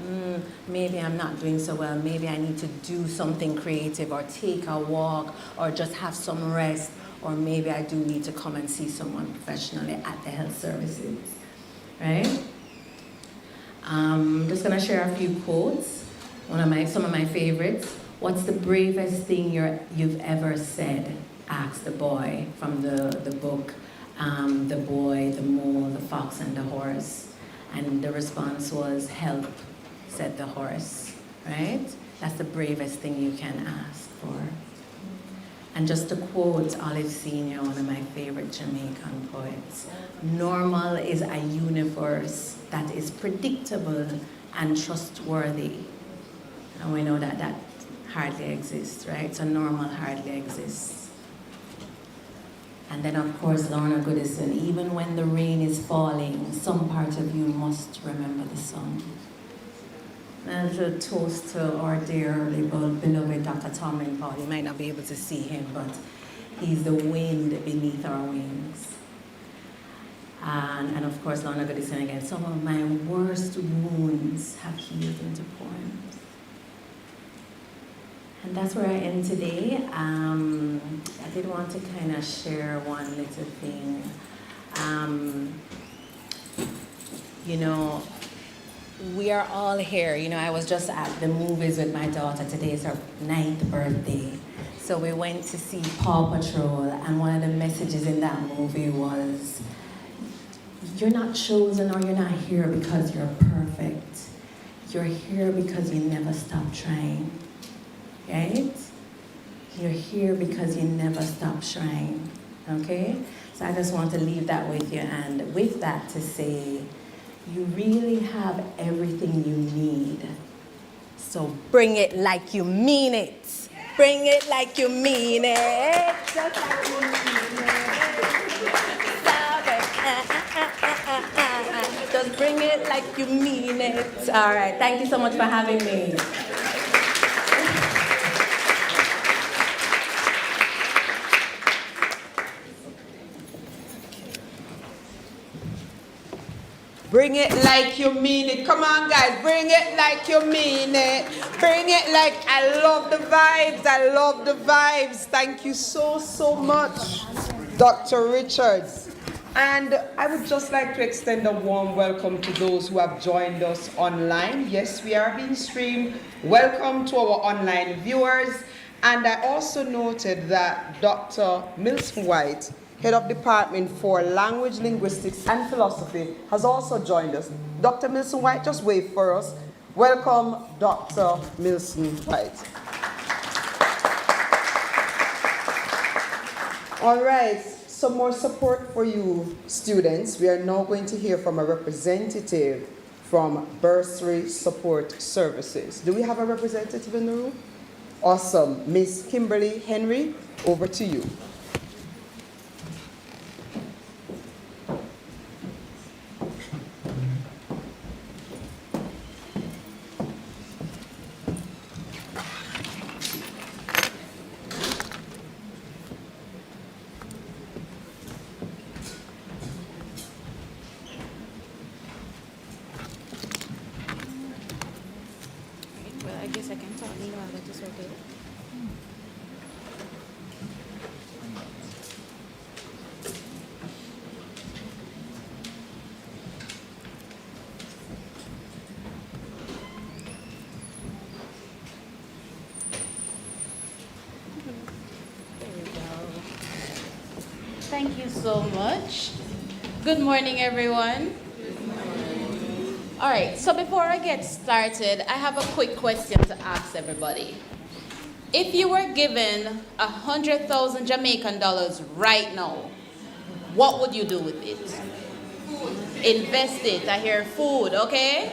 maybe I'm not doing so well. Maybe I need to do something creative, or take a walk, or just have some rest, or maybe I do need to come and see someone professionally at the health services, right? I'm just gonna share a few quotes. Some of my favorites. What's the bravest thing you've ever said? Asked the boy from the book, The Boy, the Mole, the Fox, and the Horse. And the response was, help, said the horse, right? That's the bravest thing you can ask for. And just to quote Olive Senior, one of my favorite Jamaican poets, normal is a universe that is predictable and trustworthy. And we know that hardly exists, right? So normal hardly exists. And then of course, Lorna Goodison, even when the rain is falling, some part of you must remember the sun. And a little toast to our dearly beloved Dr. Tomlin Paul. You might not be able to see him, but he's the wind beneath our wings. And of course, Lorna Goodison again, some of my worst wounds have healed into poems. And that's where I end today. I did want to kind of share one little thing. We are all here. I was just at the movies with my daughter. Today is her 9th birthday. So we went to see Paw Patrol, and one of the messages in that movie was, you're not chosen or you're not here because you're perfect. You're here because you never stop trying, right? You're here because you never stop trying, okay? So I just want to leave that with you, and with that to say, you really have everything you need. So bring it like you mean it. Bring it like you mean it. Just like you mean it. Just bring it like you mean it. All right, thank you so much for having me. Bring it like you mean it. Come on, guys. Bring it like you mean it. Bring it like, I love the vibes. I love the vibes. Thank you so, so much, Dr. Richards. And I would just like to extend a warm welcome to those who have joined us online. Yes, we are being streamed. Welcome to our online viewers. And I also noted that Dr. Milson White, Head of Department for Language, Linguistics and Philosophy, has also joined us. Dr. Milson White, just wave for us. Welcome, Dr. Milson White. All right, some more support for you, students. We are now going to hear from a representative from Bursary Support Services. Do we have a representative in the room? Awesome. Miss Kimberly Henry, over to you. Thank you so much. Good morning, everyone. All right, so before I get started, I have a quick question to ask everybody. If you were given 100,000 Jamaican dollars right now, what would you do with it? Invest it. I hear food, okay?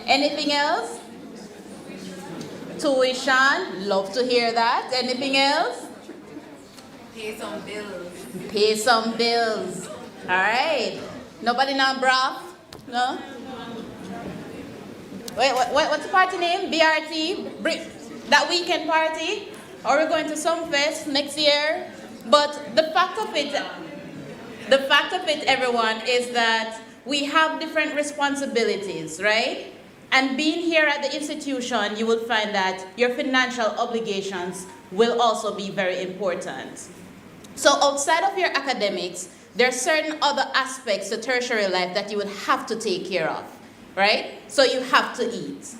Anything else? Tuition, love to hear that. Anything else? Pay some bills. Pay some bills. All right. Nobody now broth? No? Wait, what's the party name? BRT? That weekend party? Or we're going to some fest next year? But the fact of it, everyone, is that we have different responsibilities, right? And being here at the institution, you will find that your financial obligations will also be very important. So outside of your academics, there are certain other aspects to tertiary life that you would have to take care of, right? So you have to eat.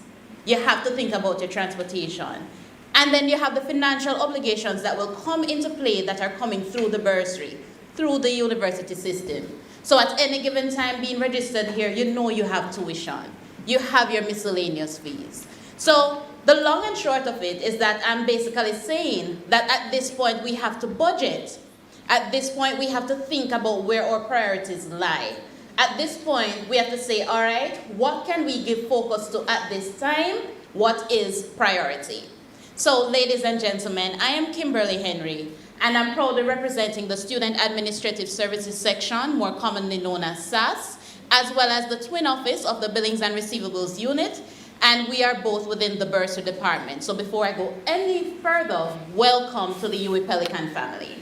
You have to think about your transportation. And then you have the financial obligations that will come into play that are coming through the bursary, through the university system. So at any given time being registered here, you know you have tuition. You have your miscellaneous fees. So the long and short of it is that I'm basically saying that at this point we have to budget. At this point we have to think about where our priorities lie. At this point we have to say, all right, what can we give focus to at this time? What is priority? So ladies and gentlemen, I am Kimberly Henry, and I'm proudly representing the Student Administrative Services Section, more commonly known as SAS, as well as the twin office of the Billings and Receivables Unit, and we are both within the bursary department. So before I go any further, welcome to the UWI Pelican family.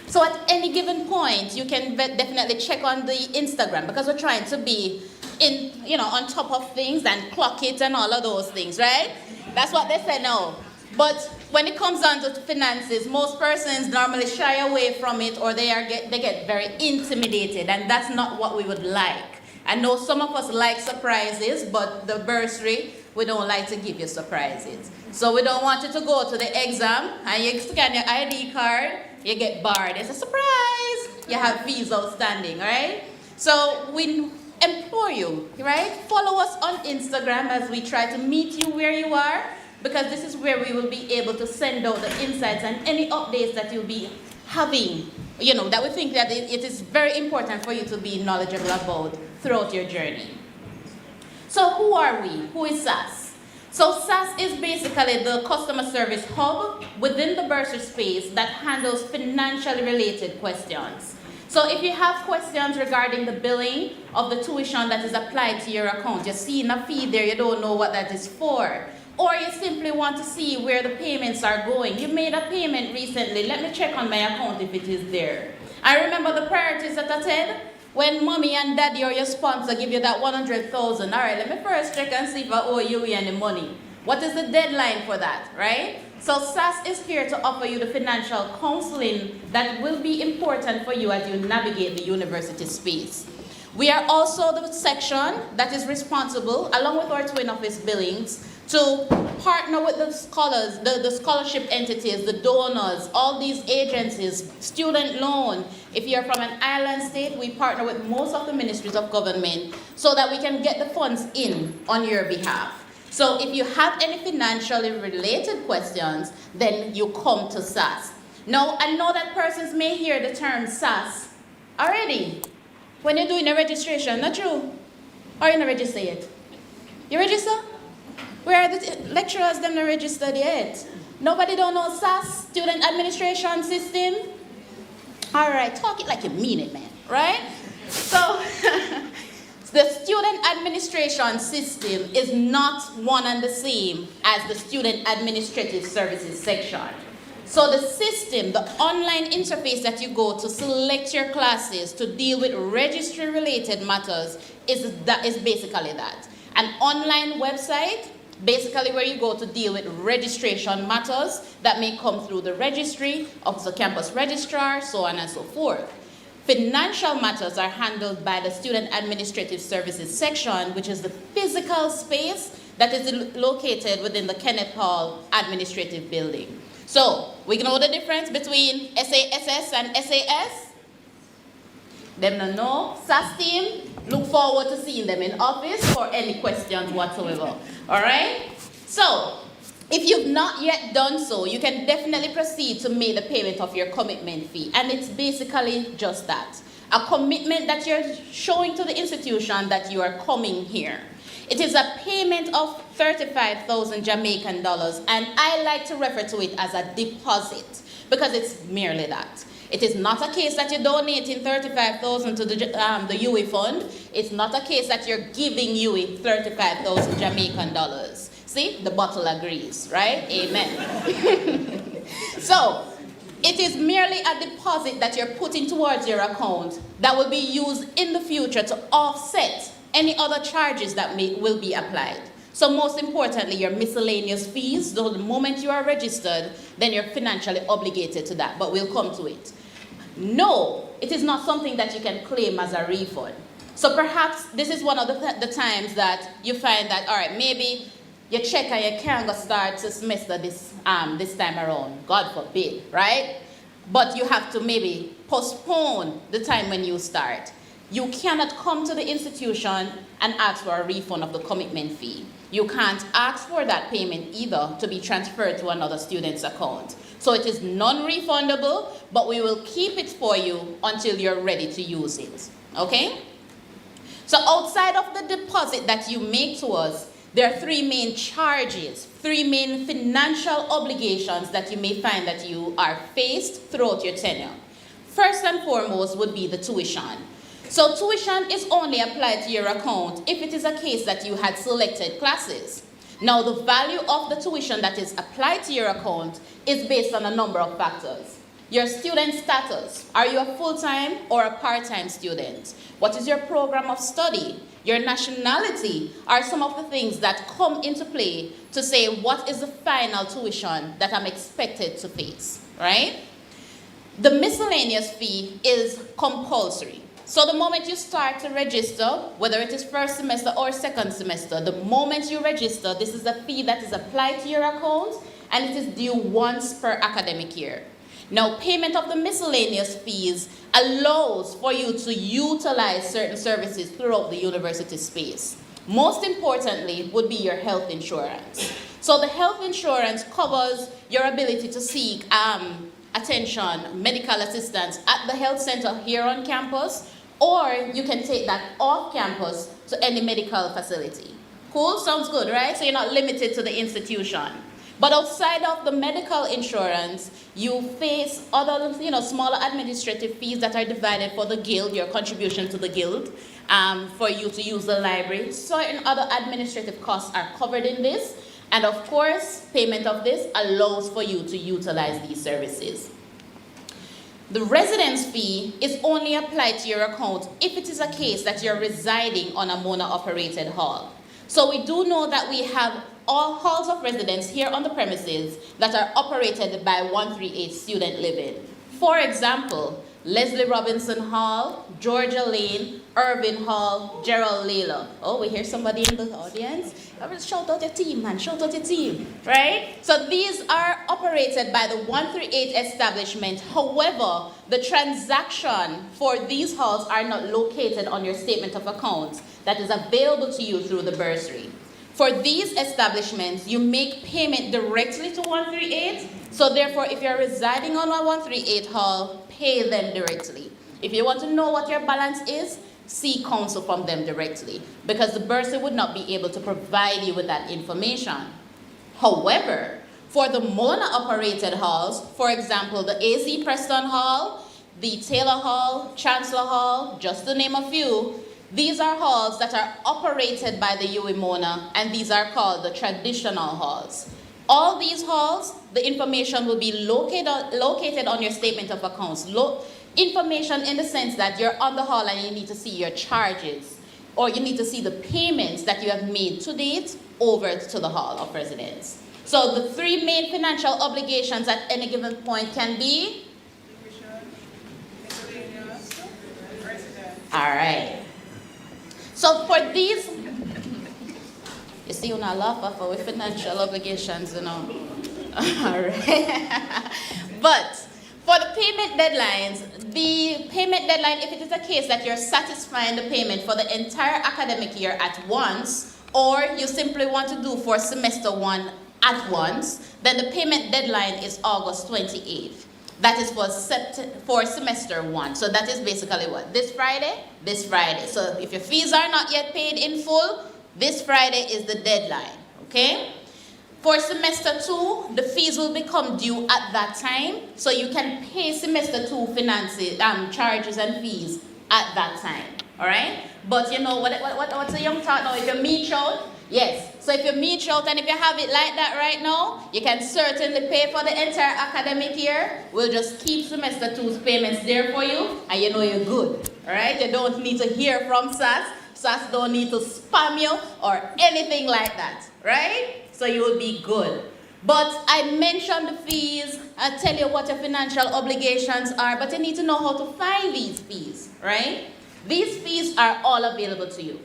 So at any given point, you can definitely check on the Instagram, because we're trying to be on top of things and clock it and all of those things, right? That's what they say now. But when it comes down to finances, most persons normally shy away from it, or they get very intimidated, and that's not what we would like. I know some of us like surprises, but the bursary, we don't like to give you surprises. So we don't want you to go to the exam and you scan your ID card, you get barred. It's a surprise. You have fees outstanding, right? So we implore you, right? Follow us on Instagram as we try to meet you where you are, because this is where we will be able to send out the insights and any updates that you'll be having, that we think that it is very important for you to be knowledgeable about throughout your journey. So who are we? Who is SAS? So SAS is basically the customer service hub within the bursar space that handles financially related questions. So if you have questions regarding the billing of the tuition that is applied to your account, you're seeing a fee there, you don't know what that is for, or you simply want to see where the payments are going. You made a payment recently, let me check on my account if it is there. I remember the priorities that I said, when mommy and daddy or your sponsor give you that 100,000, all right, let me first check and see if I owe you any money. What is the deadline for that, right? So SAS is here to offer you the financial counseling that will be important for you as you navigate the university space. We are also the section that is responsible, along with our twin office billings, to partner with the scholars, the scholarship entities, the donors, all these agencies, student loan. If you're from an island state, we partner with most of the ministries of government so that we can get the funds in on your behalf. So if you have any financially related questions, then you come to SAS. Now, I know that persons may hear the term SAS already when you're doing a registration, not true? Or you not register yet? You register? Where are the lecturers them not registered yet? Nobody don't know SAS, Student Administration System? All right, talk it like you mean it, man, right? So, the Student Administration System is not one and the same as the Student Administrative Services section. So the system, the online interface that you go to select your classes to deal with registry-related matters is basically that. An online website, basically where you go to deal with registration matters that may come through the registry, of the campus registrar, so on and so forth. Financial matters are handled by the Student Administrative Services section, which is the physical space that is located within the Kenneth Hall Administrative Building. So, we know the difference between SASS and SAS? Them no know. SAS team, look forward to seeing them in office for any questions whatsoever. Alright? So, if you've not yet done so, you can definitely proceed to make the payment of your commitment fee. And it's basically just that. A commitment that you're showing to the institution that you are coming here. It is a payment of 35,000 Jamaican dollars, and I like to refer to it as a deposit because it's merely that. It is not a case that you're donating 35,000 to the UE fund. It's not a case that you're giving UE 35,000 Jamaican dollars. See, the bottle agrees, right? Amen. So, it is merely a deposit that you're putting towards your account that will be used in the future to offset any other charges that will be applied. So most importantly, your miscellaneous fees, so the moment you are registered, then you're financially obligated to that, but we'll come to it. No, it is not something that you can claim as a refund. So perhaps this is one of the times that you find that, all right, maybe you check and you can't go start the semester this time around, God forbid, right? But you have to maybe postpone the time when you start. You cannot come to the institution and ask for a refund of the commitment fee. You can't ask for that payment either to be transferred to another student's account. So it is non-refundable, but we will keep it for you until you're ready to use it, okay? So outside of the deposit that you make to us, there are three main charges, three main financial obligations that you may find that you are faced throughout your tenure. First and foremost would be the tuition. So tuition is only applied to your account if it is a case that you had selected classes. Now the value of the tuition that is applied to your account is based on a number of factors. Your student status. Are you a full-time or a part-time student? What is your program of study? Your nationality are some of the things that come into play to say what is the final tuition that I'm expected to face, right? The miscellaneous fee is compulsory. So the moment you start to register, whether it is first semester or second semester, the moment you register, this is a fee that is applied to your account and it is due once per academic year. Now, payment of the miscellaneous fees allows for you to utilize certain services throughout the university space. Most importantly would be your health insurance. So the health insurance covers your ability to seek attention, medical assistance at the health center here on campus, or you can take that off campus to any medical facility. Cool? Sounds good, right? So you're not limited to the institution. But outside of the medical insurance, you face other, smaller administrative fees that are divided for the guild, your contribution to the guild, for you to use the library. Certain other administrative costs are covered in this. And of course, payment of this allows for you to utilize these services. The residence fee is only applied to your account if it is a case that you're residing on a Mona-operated hall. So we do know that we have all halls of residence here on the premises that are operated by 138 Student Living. For example, Leslie Robinson Hall, Georgia Lane, Irvin Hall, Gerald Layla. Oh, we hear somebody in the audience? Shout out your team, man, shout out your team, right? So these are operated by the 138 establishment. However, the transaction for these halls are not located on your statement of accounts that is available to you through the bursary. For these establishments, you make payment directly to 138. So therefore, if you're residing on a 138 hall, pay them directly. If you want to know what your balance is, seek counsel from them directly, because the bursary would not be able to provide you with that information. However, for the Mona-operated halls, for example, the AC Preston Hall, the Taylor Hall, Chancellor Hall, just to name a few, these are halls that are operated by the UWI Mona, and these are called the traditional halls. All these halls, the information will be located on your statement of accounts. Information in the sense that you're on the hall and you need to see your charges, or you need to see the payments that you have made to date over to the hall of residence. So the three main financial obligations at any given point can be? All right. So for these, you see, when I laugh with financial obligations, All right. But for the payment deadlines, the payment deadline, if it is a case that you're satisfying the payment for the entire academic year at once, or you simply want to do for semester one at once, then the payment deadline is August 28th. That is for semester one. So that is basically what? This Friday? This Friday. So if your fees are not yet paid in full, this Friday is the deadline, okay? For semester two, the fees will become due at that time, so you can pay semester two finances, charges and fees at that time, all right? But you know, what's a young talk now? If you meet out, yes. So if you meet out and if you have it like that right now, you can certainly pay for the entire academic year. We'll just keep semester two's payments there for you, and you know you're good, all right? You don't need to hear from SAS. SAS don't need to spam you or anything like that, right? So you will be good. But I mentioned the fees. I tell you what your financial obligations are, but you need to know how to find these fees, right? These fees are all available to you.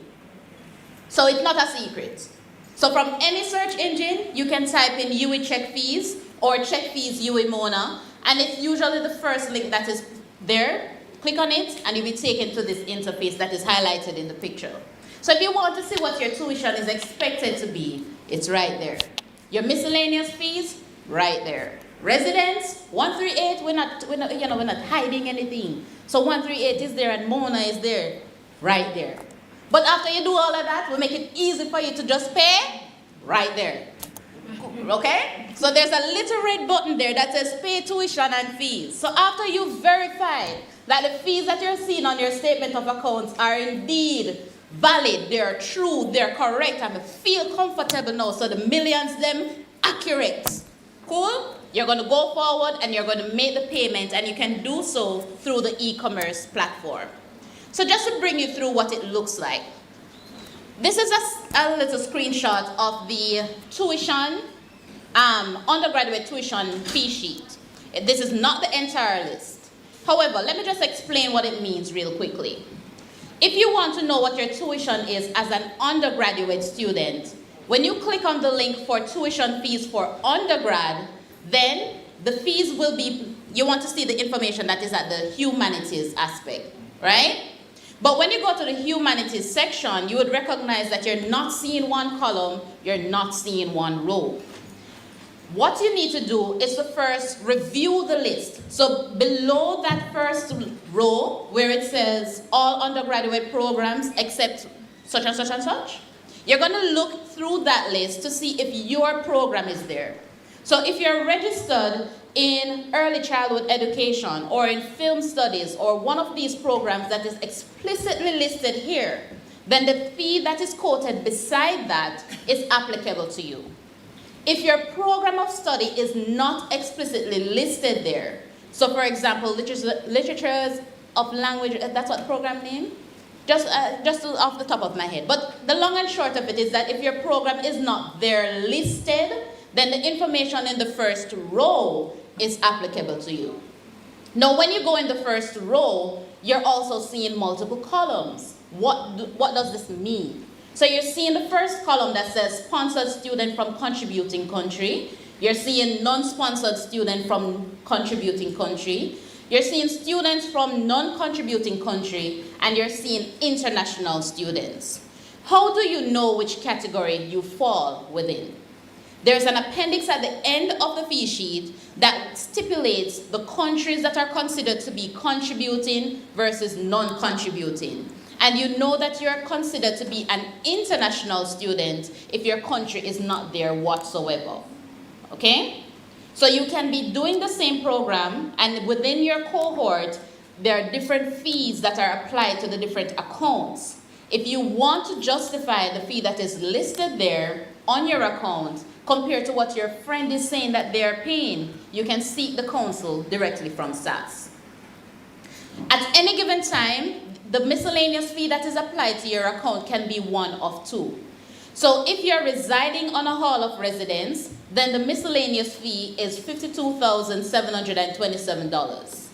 So it's not a secret. So from any search engine, you can type in UWI check fees or check fees UWI Mona, and it's usually the first link that is there. Click on it and you'll be taken to this interface that is highlighted in the picture. So if you want to see what your tuition is expected to be, it's right there. Your miscellaneous fees, right there. Residence, 138, we're not hiding anything. So 138 is there and Mona is there, right there. But after you do all of that, we'll make it easy for you to just pay, right there. Okay? So there's a little red button there that says pay tuition and fees. So after you've verified that the fees that you're seeing on your statement of accounts are indeed valid, they're true, they're correct, and feel comfortable now, so the millions them accurate. Cool? You're going to go forward and you're going to make the payment, and you can do so through the e-commerce platform. So just to bring you through what it looks like. This is a little screenshot of the tuition, undergraduate tuition fee sheet. This is not the entire list. However, let me just explain what it means real quickly. If you want to know what your tuition is as an undergraduate student, when you click on the link for tuition fees for undergrad, then the fees will be you want to see the information that is at the humanities aspect, right? But when you go to the humanities section, you would recognize that you're not seeing one column, you're not seeing one row. What you need to do is to first review the list. So below that first row, where it says all undergraduate programs except such and such and such, you're going to look through that list to see if your program is there. So if you're registered in early childhood education or in film studies or one of these programs that is explicitly listed here, then the fee that is quoted beside that is applicable to you. If your program of study is not explicitly listed there, so for example, literatures of language, that's what the program name? Just off the top of my head. But the long and short of it is that if your program is not there listed, then the information in the first row is applicable to you. Now, when you go in the first row, you're also seeing multiple columns. What does this mean? So you're seeing the first column that says sponsored student from contributing country. You're seeing non-sponsored student from contributing country. You're seeing students from non-contributing country, and you're seeing international students. How do you know which category you fall within? There's an appendix at the end of the fee sheet that stipulates the countries that are considered to be contributing versus non-contributing. And you know that you're considered to be an international student if your country is not there whatsoever. Okay? So you can be doing the same program, and within your cohort, there are different fees that are applied to the different accounts. If you want to justify the fee that is listed there on your account compared to what your friend is saying that they're paying, you can seek the counsel directly from SAS. At any given time, the miscellaneous fee that is applied to your account can be one of two. So if you're residing on a hall of residence, then the miscellaneous fee is $52,727.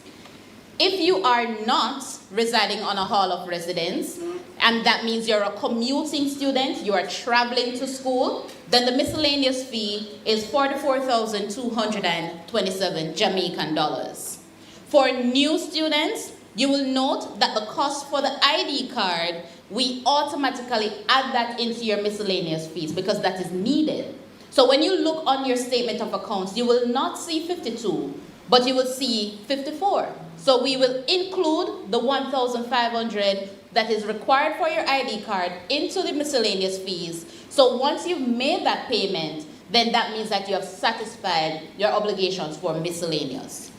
If you are not residing on a hall of residence, and that means you're a commuting student, you are traveling to school, then the miscellaneous fee is $44,227 Jamaican dollars. For new students, you will note that the cost for the ID card, we automatically add that into your miscellaneous fees because that is needed. So when you look on your statement of accounts, you will not see 52, but you will see 54. So we will include the 1,500 that is required for your ID card into the miscellaneous fees. So once you've made that payment, then that means that you have satisfied your obligations for miscellaneous.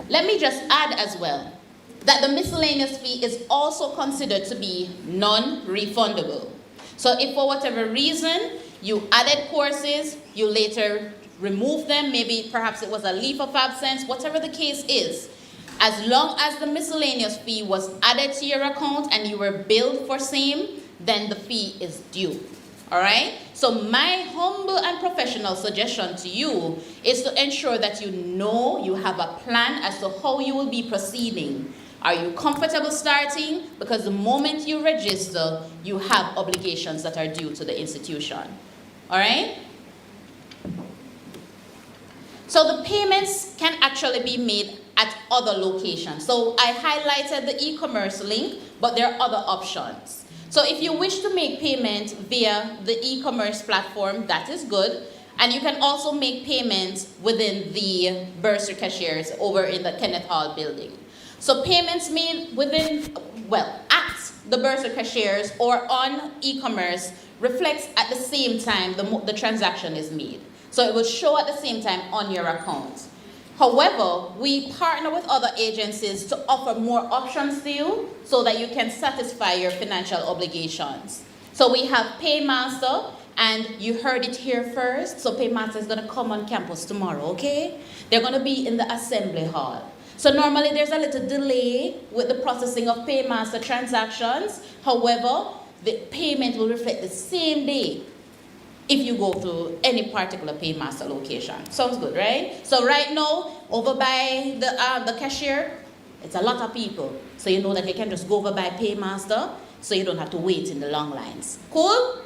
Let me just add as well that the miscellaneous fee is also considered to be non-refundable. So if for whatever reason you added courses, you later removed them, maybe perhaps it was a leave of absence, whatever the case is, as long as the miscellaneous fee was added to your account and you were billed for same, then the fee is due. All right? So my humble and professional suggestion to you is to ensure that you know you have a plan as to how you will be proceeding. Are you comfortable starting? Because the moment you register, you have obligations that are due to the institution. All right? So the payments can actually be made at other locations. So I highlighted the e-commerce link, but there are other options. So if you wish to make payment via the e-commerce platform, that is good. And you can also make payments within the bursary cashiers over in the Kenneth Hall building. So payments made within, at the bursary cashiers or on e-commerce reflects at the same time the transaction is made. So it will show at the same time on your account. However, we partner with other agencies to offer more options to you so that you can satisfy your financial obligations. So we have Paymaster, and you heard it here first. So Paymaster is going to come on campus tomorrow, okay? They're going to be in the assembly hall. So normally there's a little delay with the processing of Paymaster transactions. However, the payment will reflect the same day if you go to any particular Paymaster location. Sounds good, right? So right now, over by the cashier, it's a lot of people. So you know that you can just go over by Paymaster, so you don't have to wait in the long lines. Cool?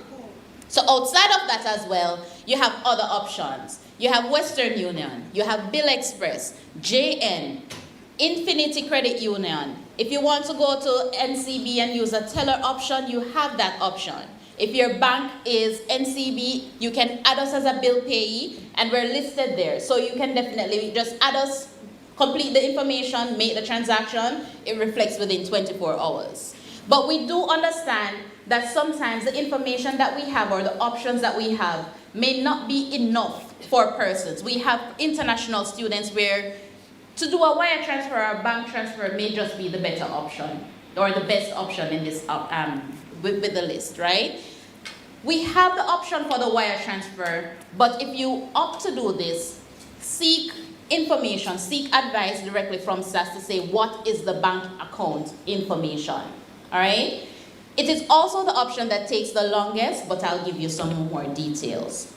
So outside of that as well, you have other options. You have Western Union, you have Bill Express, JN, Infinity Credit Union. If you want to go to NCB and use a teller option, you have that option. If your bank is NCB, you can add us as a bill payee, and we're listed there. So you can definitely just add us, complete the information, make the transaction. It reflects within 24 hours. But we do understand that sometimes the information that we have or the options that we have may not be enough for persons. We have international students where to do a wire transfer or a bank transfer may just be the better option or the best option in this with the list, right? We have the option for the wire transfer, but if you opt to do this, seek information, seek advice directly from SAS to say what is the bank account information, all right? It is also the option that takes the longest, but I'll give you some more details.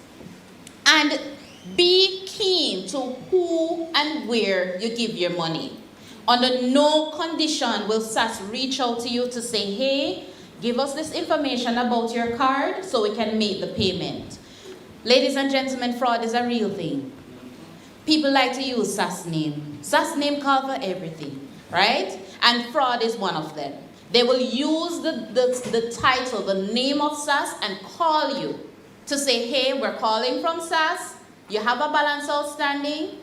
And be keen to who and where you give your money. Under no condition will SAS reach out to you to say, hey, give us this information about your card so we can make the payment. Ladies and gentlemen, fraud is a real thing. People like to use SAS name. SAS name cover everything, right? And fraud is one of them. They will use the title, the name of SAS, and call you to say, hey, we're calling from SAS. You have a balance outstanding,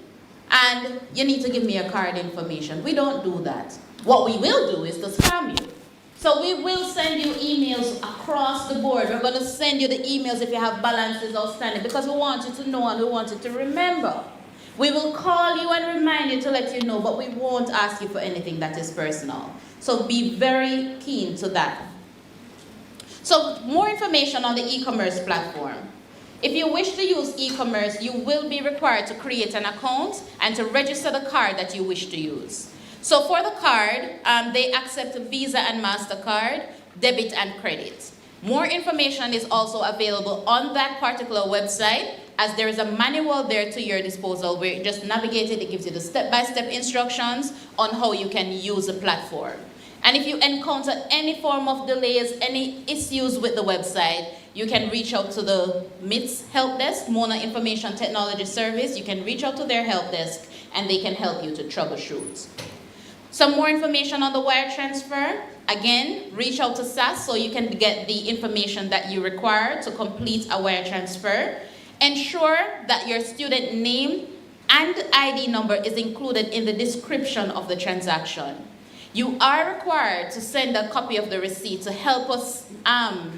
and you need to give me your card information. We don't do that. What we will do is to scam you. So we will send you emails across the board. We're going to send you the emails if you have balances outstanding because we want you to know and we want you to remember. We will call you and remind you to let you know, but we won't ask you for anything that is personal. So be very keen to that. So more information on the e-commerce platform. If you wish to use e-commerce, you will be required to create an account and to register the card that you wish to use. So for the card, they accept Visa and MasterCard, debit and credit. More information is also available on that particular website, as there is a manual there to your disposal where you just navigate it. It gives you the step-by-step instructions on how you can use the platform. And if you encounter any form of delays, any issues with the website, you can reach out to the MITS help desk, Mona Information Technology Service. You can reach out to their help desk and they can help you to troubleshoot. Some more information on the wire transfer. Again, reach out to SAS so you can get the information that you require to complete a wire transfer. Ensure that your student name and ID number is included in the description of the transaction. You are required to send a copy of the receipt to help us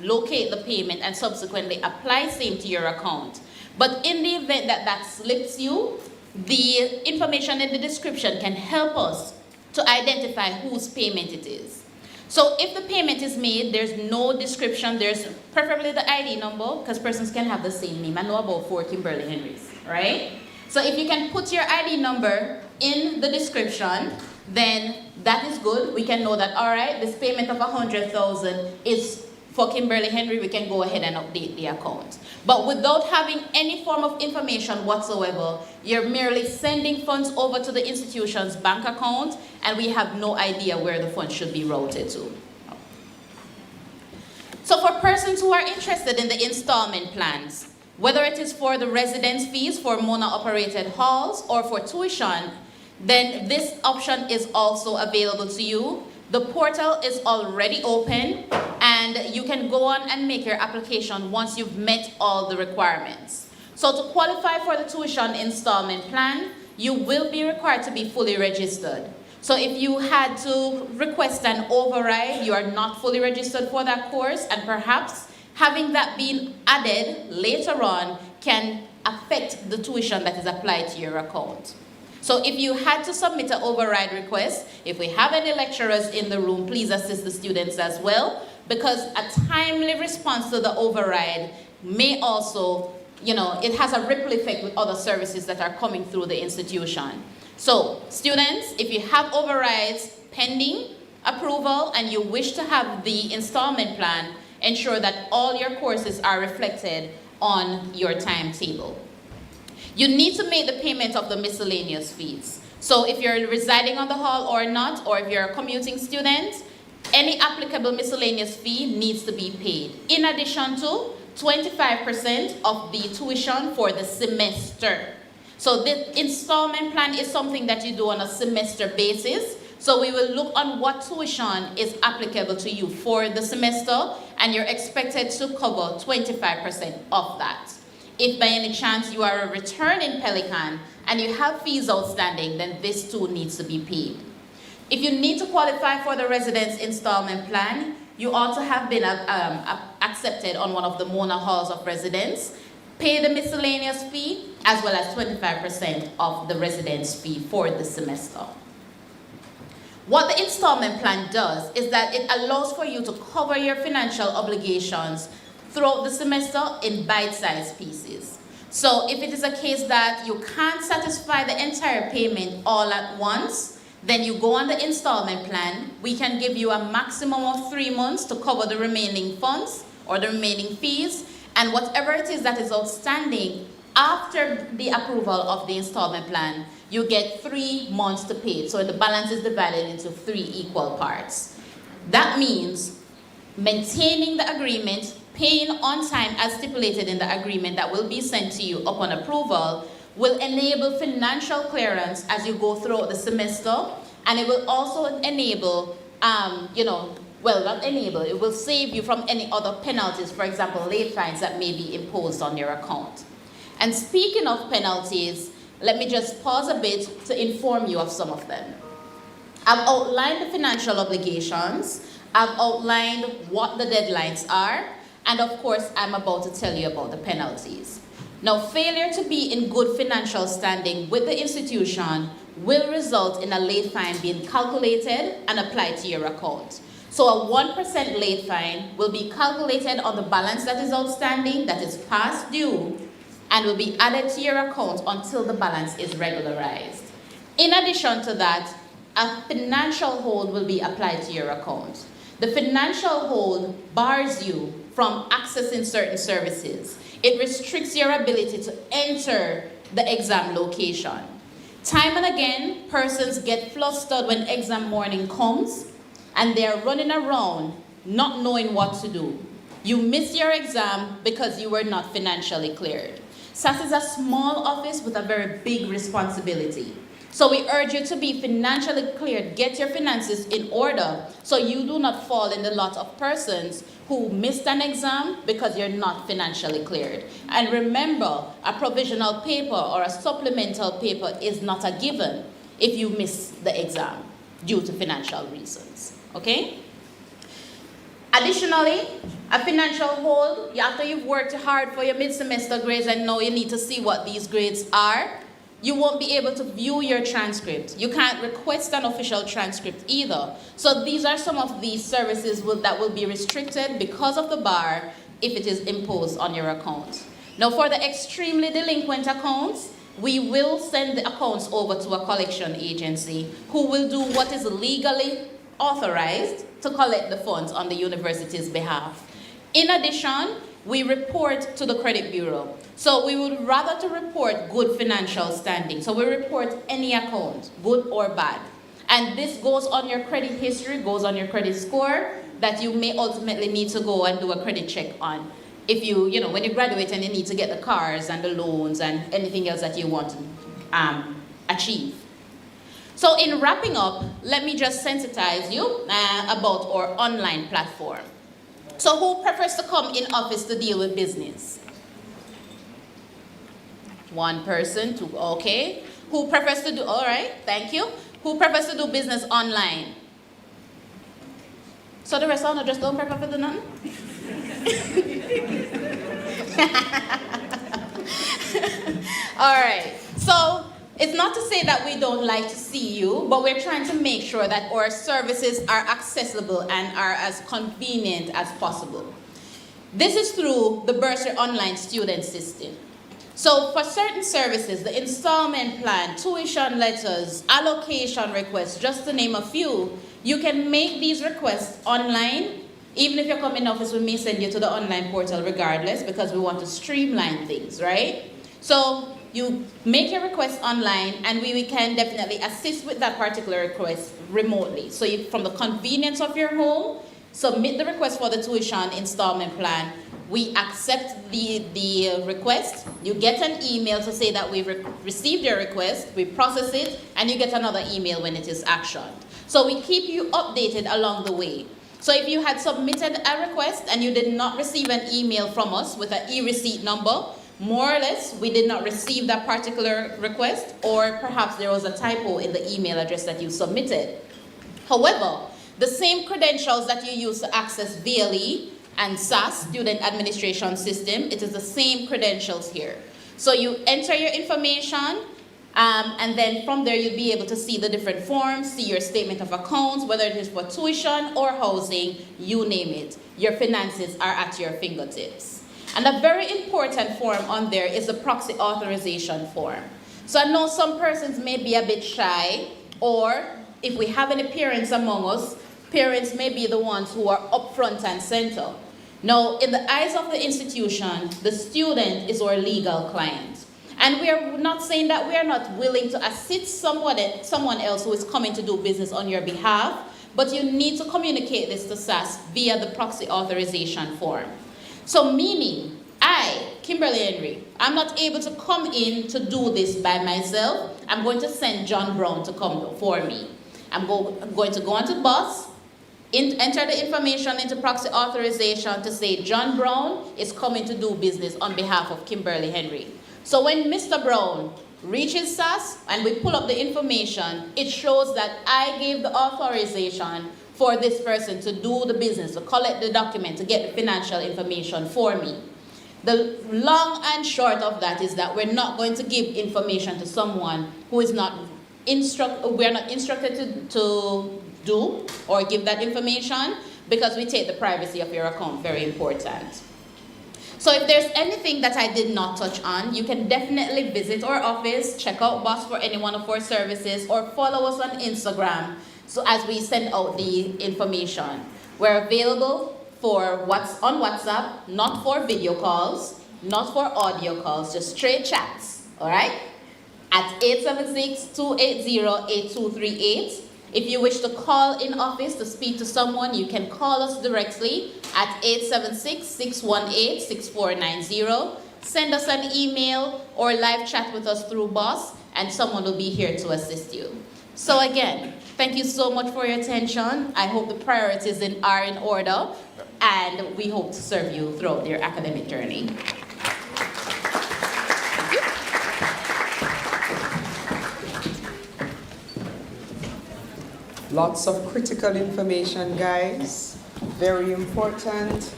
locate the payment and subsequently apply same to your account. But in the event that that slips you, the information in the description can help us to identify whose payment it is. So if the payment is made, there's no description, there's preferably the ID number, because persons can have the same name. I know about 4 Kimberly Henrys, right? So if you can put your ID number in the description, then that is good. We can know that, all right, this payment of 100,000 is for Kimberly Henry. We can go ahead and update the account. But without having any form of information whatsoever, you're merely sending funds over to the institution's bank account, and we have no idea where the funds should be routed to. So for persons who are interested in the installment plans, whether it is for the residence fees for Mona-operated halls or for tuition, then this option is also available to you. The portal is already open, and you can go on and make your application once you've met all the requirements. So to qualify for the tuition installment plan, you will be required to be fully registered. So if you had to request an override, you are not fully registered for that course, and perhaps having that being added later on can affect the tuition that is applied to your account. So if you had to submit an override request, if we have any lecturers in the room, please assist the students as well, because a timely response to the override may also, it has a ripple effect with other services that are coming through the institution. So students, if you have overrides pending approval and you wish to have the installment plan, ensure that all your courses are reflected on your timetable. You need to make the payment of the miscellaneous fees. So if you're residing on the hall or not, or if you're a commuting student, any applicable miscellaneous fee needs to be paid, in addition to 25% of the tuition for the semester. So the installment plan is something that you do on a semester basis. So we will look on what tuition is applicable to you for the semester, and you're expected to cover 25% of that. If by any chance you are a returning Pelican and you have fees outstanding, then this too needs to be paid. If you need to qualify for the residence installment plan, you ought to have been accepted on one of the Mona halls of residence, pay the miscellaneous fee, as well as 25% of the residence fee for the semester. What the installment plan does is that it allows for you to cover your financial obligations throughout the semester in bite-sized pieces. So if it is a case that you can't satisfy the entire payment all at once, then you go on the installment plan. We can give you a maximum of 3 months to cover the remaining funds or the remaining fees, and whatever it is that is outstanding after the approval of the installment plan, you get 3 months to pay. So the balance is divided into 3 equal parts. That means maintaining the agreement, paying on time as stipulated in the agreement that will be sent to you upon approval, will enable financial clearance as you go throughout the semester, and it will also enable, it will save you from any other penalties, for example, late fines that may be imposed on your account. And speaking of penalties, let me just pause a bit to inform you of some of them. I've outlined the financial obligations, I've outlined what the deadlines are, and of course, I'm about to tell you about the penalties. Now, failure to be in good financial standing with the institution will result in a late fine being calculated and applied to your account. So a 1% late fine will be calculated on the balance that is outstanding, that is past due, and will be added to your account until the balance is regularized. In addition to that, a financial hold will be applied to your account. The financial hold bars you from accessing certain services. It restricts your ability to enter the exam location. Time and again, persons get flustered when exam morning comes and they're running around not knowing what to do. You miss your exam because you were not financially cleared. SAS is a small office with a very big responsibility. So we urge you to be financially cleared, get your finances in order so you do not fall in the lot of persons who missed an exam because you're not financially cleared. And remember, a provisional paper or a supplemental paper is not a given if you miss the exam due to financial reasons, okay? Additionally, a financial hold, after you've worked hard for your mid-semester grades and now you need to see what these grades are, you won't be able to view your transcript. You can't request an official transcript either. So these are some of the services that will be restricted because of the bar if it is imposed on your account. Now for the extremely delinquent accounts, we will send the accounts over to a collection agency who will do what is legally authorized to collect the funds on the university's behalf. In addition, we report to the credit bureau. So we would rather to report good financial standing. So we report any account, good or bad. And this goes on your credit history, goes on your credit score, that you may ultimately need to go and do a credit check on. If when you graduate and you need to get the cars and the loans and anything else that you want to achieve. So in wrapping up, let me just sensitize you about our online platform. So who prefers to come in office to deal with business? One person, two, okay. Who prefers to do, all right, thank you. Who prefers to do business online? So the rest of them just don't prefer to do nothing? All right, so it's not to say that we don't like to see you, but we're trying to make sure that our services are accessible and are as convenient as possible. This is through the Bursary Online Student System. So for certain services, the installment plan, tuition letters, allocation requests, just to name a few, you can make these requests online. Even if you come in office, we may send you to the online portal regardless because we want to streamline things, right? So you make your request online and we can definitely assist with that particular request remotely. So from the convenience of your home, submit the request for the tuition installment plan, we accept the request. You get an email to say that we've received your request, we process it, and you get another email when it is actioned. So we keep you updated along the way. So if you had submitted a request and you did not receive an email from us with an e-receipt number, more or less, we did not receive that particular request, or perhaps there was a typo in the email address that you submitted. However, the same credentials that you use to access VLE and SAS, Student Administration System, it is the same credentials here. So you enter your information, and then from there you'll be able to see the different forms, see your statement of accounts, whether it is for tuition or housing, you name it. Your finances are at your fingertips. And a very important form on there is the proxy authorization form. So I know some persons may be a bit shy, or if we have any parents among us, parents may be the ones who are up front and center. Now, in the eyes of the institution, the student is our legal client. And we are not saying that we are not willing to assist someone else who is coming to do business on your behalf, but you need to communicate this to SAS via the proxy authorization form. So meaning, I, Kimberly Henry, I'm not able to come in to do this by myself. I'm going to send John Brown to come for me. I'm going to go onto BOSS, enter the information into proxy authorization to say John Brown is coming to do business on behalf of Kimberly Henry. So when Mr. Brown reaches SAS and we pull up the information, it shows that I gave the authorization for this person to do the business, to collect the document, to get the financial information for me. The long and short of that is that we're not going to give information to someone who is not we're not instructed to do or give that information, because we take the privacy of your account very important. So if there's anything that I did not touch on, you can definitely visit our office, check out BOSS for any one of our services, or follow us on Instagram so as we send out the information. We're available for what's on WhatsApp, not for video calls, not for audio calls, just straight chats, all right? At 876-280-8238. If you wish to call in office to speak to someone, you can call us directly at 876-618-6490. Send us an email or live chat with us through BOSS, and someone will be here to assist you. So again, thank you so much for your attention. I hope the priorities are in order, and we hope to serve you throughout your academic journey. Lots of critical information, guys. Very important.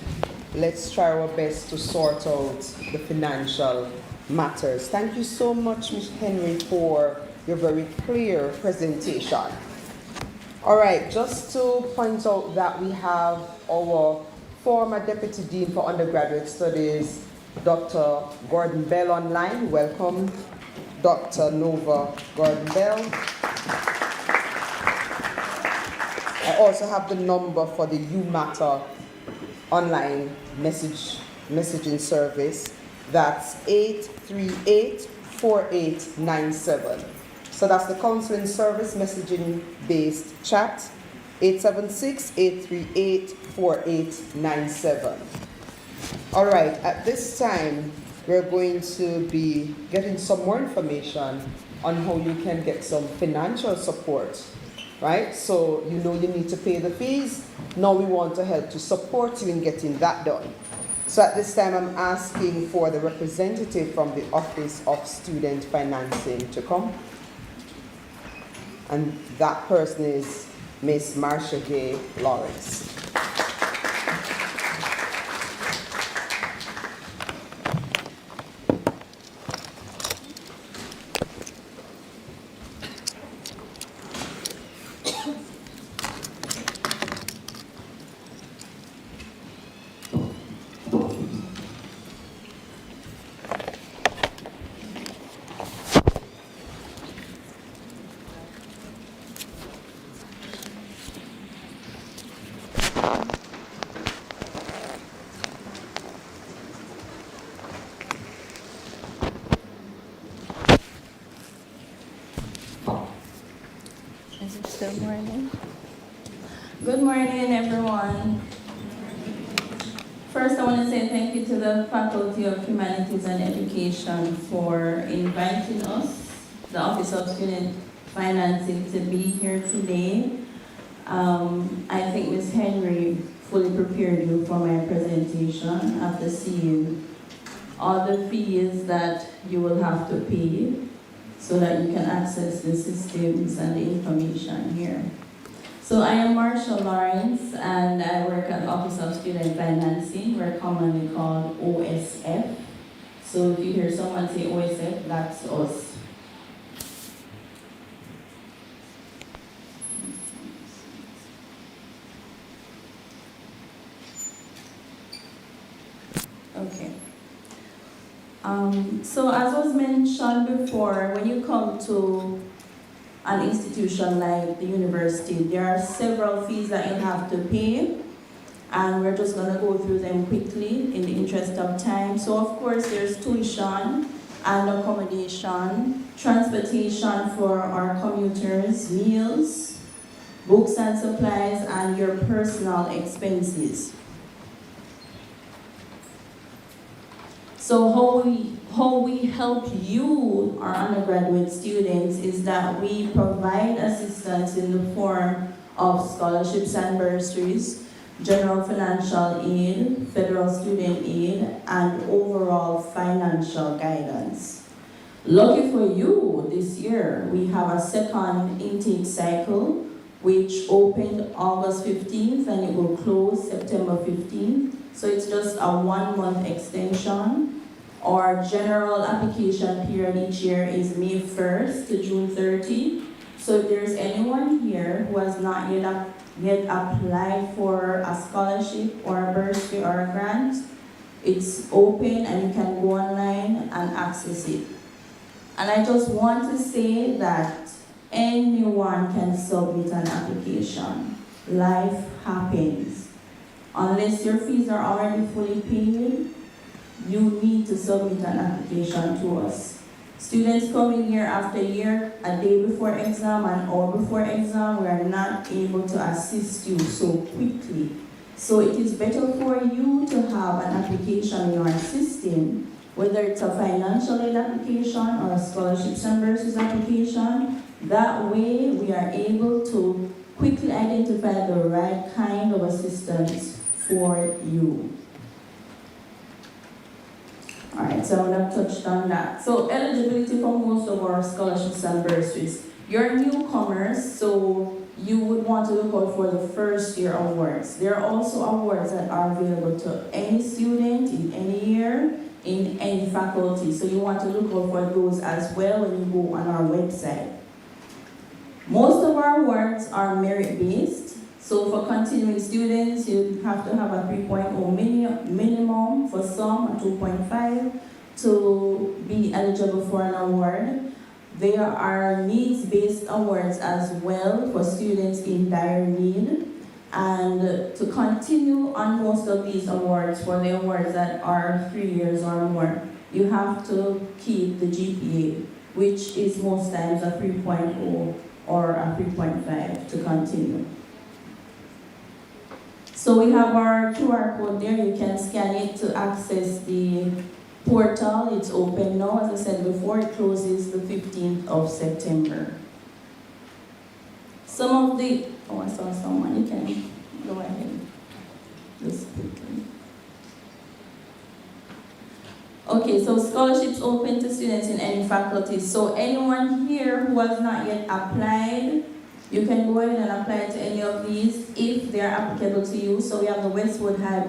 Let's try our best to sort out the financial matters. Thank you so much, Ms. Henry, for your very clear presentation. All right, just to point out that we have our former Deputy Dean for Undergraduate Studies, Dr. Gordon Bell, online. Welcome, Dr. Nova Gordon Bell. I also have the number for the UMatter online messaging service. That's 838-4897. So that's the counseling service messaging-based chat, 876-838-4897. All right, at this time, we're going to be getting some more information on how you can get some financial support. Right? So you know you need to pay the fees. Now we want to help to support you in getting that done. So at this time, I'm asking for the representative from the Office of Student Financing to come. And that person is Miss Marcia Gay Lawrence. Good morning. Good morning, everyone. first I want to say thank you to the Faculty of Humanities and Education for inviting us, the Office of Student Financing, to be here today. I think Ms. Henry fully prepared you for my presentation after seeing all the fees that you will have to pay so that you can access the systems and the information here. So I am Marshall Lawrence, and I work at the Office of Student Financing. We're commonly called OSF. So if you hear someone say OSF, that's us. Okay. So as was mentioned before, when you come to an institution like the university, there are several fees that you have to pay, and we're just going to go through them quickly in the interest of time. So of course there's tuition and accommodation, transportation for our commuters, meals, books and supplies, and your personal expenses. So how we help you, our undergraduate students, is that we provide assistance in the form of scholarships and bursaries, general financial aid, federal student aid, and overall financial guidance. Lucky for you, this year we have a second intake cycle which opened August 15th and it will close September 15th. So it's just a 1-month extension. Our general application period each year is May 1st to June 30. So if there's anyone here who has not yet applied for a scholarship or a bursary or a grant, it's open and you can go online and access it. And I just want to say that anyone can submit an application. Life happens. Unless your fees are already fully paid, you need to submit an application to us. Students coming year after year, a day before exam, an hour before exam, we are not able to assist you so quickly. So it is better for you to have an application in your system, whether it's a financial aid application or a scholarships and bursaries application. That way we are able to quickly identify the right kind of assistance for you. Alright, so I would have touched on that. So eligibility for most of our scholarships and bursaries. You're newcomers, so you would want to look out for the first year awards. There are also awards that are available to any student in any year, in any faculty. So you want to look out for those as well when you go on our website. Most of our awards are merit-based. So for continuing students, you have to have a 3.0 minimum, for some a 2.5 to be eligible for an award. There are needs-based awards as well for students in dire need. And to continue on most of these awards, for the awards that are 3 years or more, you have to keep the GPA, which is most times a 3.0 or a 3.5 to continue. So we have our QR code there. You can scan it to access the portal. It's open now. As I said before, it closes the 15th of September. Some of the, I saw someone. You can go ahead. Just quickly. Okay, so scholarships open to students in any faculty. So anyone here who has not yet applied, you can go ahead and apply to any of these if they are applicable to you. So we have the Westwood High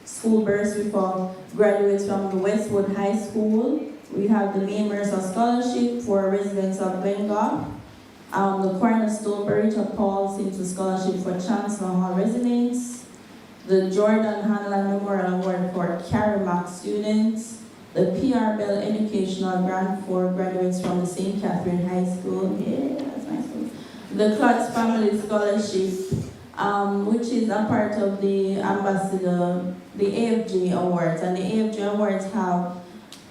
School bursary for graduates from the Westwood High School. We have the May Mercer Scholarship for residents of Glengoff. The Cornerstone Berita Paul Simpson Scholarship for Chancellor Hall residents. The Jordan Hanlon Memorial Award for Carrimack students. The PR Bell Educational Grant for graduates from the St. Catherine High School. Yeah, that's my school. The Klotz Family Scholarship, which is a part of the ambassador, the AFJ Awards. And the AFJ Awards have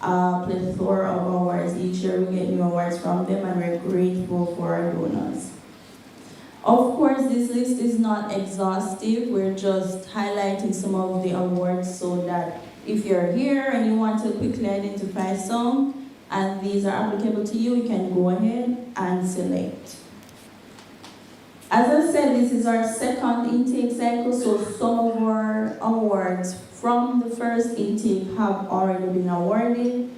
a plethora of awards. Each year we get new awards from them, and we're grateful for our donors. Of course, this list is not exhaustive. We're just highlighting some of the awards so that if you're here and you want to quickly identify some, and these are applicable to you, you can go ahead and select. As I said, this is our second intake cycle, so some of our awards from the first intake have already been awarded.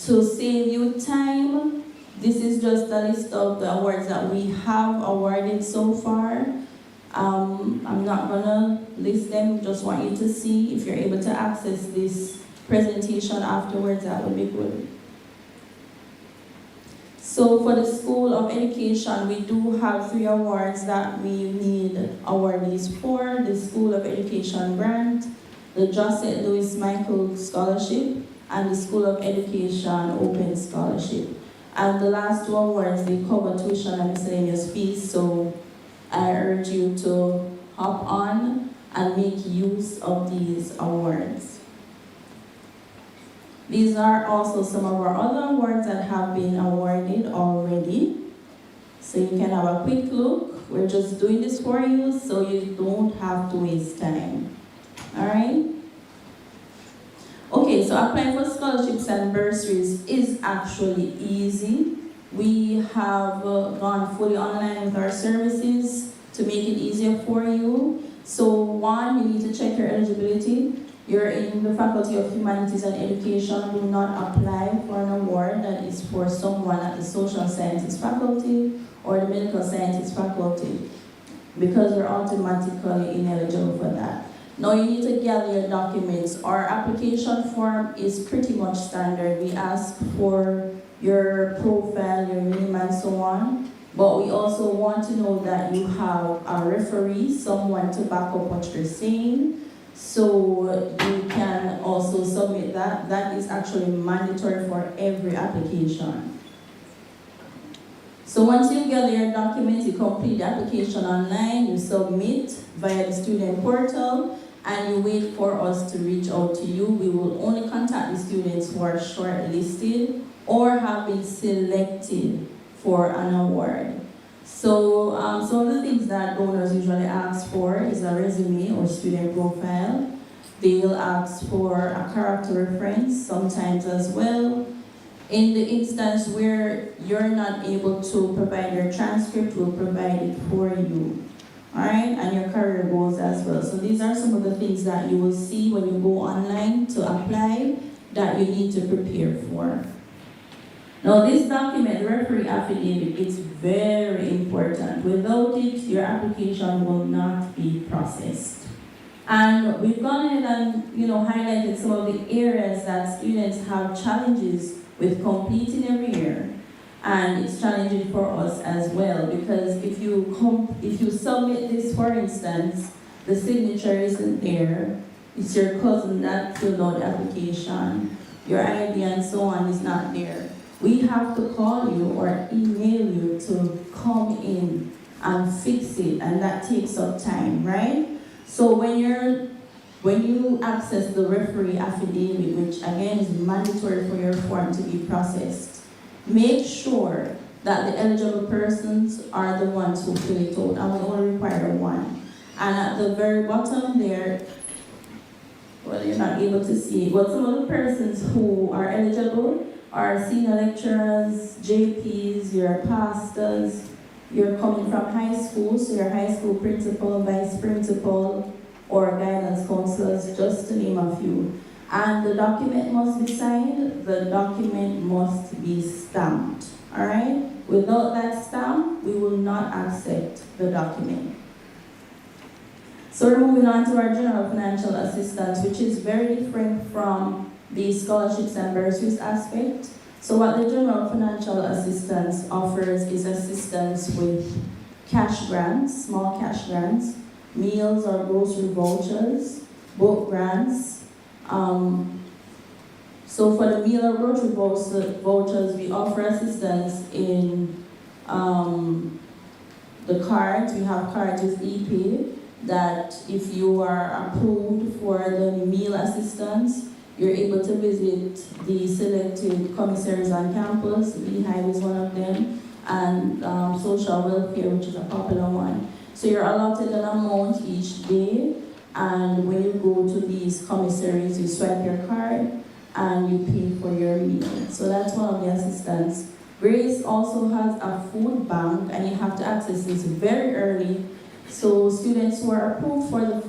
To save you time, this is just a list of the awards that we have awarded so far. I'm not gonna list them, just want you to see. If you're able to access this presentation afterwards, that would be good. So for the School of Education, we do have 3 awards that we need awardees for: the School of Education Grant, the Josette Louis Michael Scholarship, and the School of Education Open Scholarship. And the last 2 awards, they cover tuition and miscellaneous fees, so I urge you to hop on and make use of these awards. These are also some of our other awards that have been awarded already. So you can have a quick look. We're just doing this for you so you don't have to waste time. All right? Okay, so applying for scholarships and bursaries is actually easy. We have gone fully online with our services to make it easier for you. So 1, you need to check your eligibility. You're in the Faculty of Humanities and Education. Do not apply for an award that is for someone at the Social Sciences Faculty or the Medical Sciences Faculty, because you're automatically ineligible for that. Now you need to gather your documents. Our application form is pretty much standard. We ask for your profile, your name, and so on. But we also want to know that you have a referee, someone to back up what you're saying. So you can also submit that. That is actually mandatory for every application. So once you gather your documents, you complete the application online, you submit via the student portal, and you wait for us to reach out to you. We will only contact the students who are shortlisted or have been selected for an award. So some of the things that donors usually ask for is a resume or student profile. They'll ask for a character reference sometimes as well. In the instance where you're not able to provide your transcript, we'll provide it for you. All right, and your career goals as well. So these are some of the things that you will see when you go online to apply that you need to prepare for. Now this document, the referee affidavit, is very important. Without it, your application will not be processed. And we've gone ahead and highlighted some of the areas that students have challenges with completing every year. And it's challenging for us as well, because if you submit this, for instance, the signature isn't there, it's your cousin that filled out the application, your ID and so on is not there. We have to call you or email you to come in and fix it, and that takes up time, right? So when you access the referee affidavit, which again is mandatory for your form to be processed, make sure that the eligible persons are the ones who fill it out, and we only require 1. And at the very bottom there, well, you're not able to see it, but some of the persons who are eligible are senior lecturers, JPs, your pastors, you're coming from high school, so your high school principal, vice principal, or guidance counselors, just to name a few. And the document must be signed, the document must be stamped, all right? Without that stamp, we will not accept the document. So we're moving on to our general financial assistance, which is very different from the scholarships and bursaries aspect. So what the general financial assistance offers is assistance with cash grants, small cash grants, meals or grocery vouchers, book grants. So for the meal or grocery vouchers, we offer assistance in the cards. We have cards with ePay that if you are approved for the meal assistance, you're able to visit the selected commissaries on campus. Beehive is one of them, and social welfare, which is a popular one. So you're allotted an amount each day, and when you go to these commissaries, you swipe your card and you pay for your meal. So that's one of the assistants. Grace also has a food bank, and you have to access this very early. So students who are approved for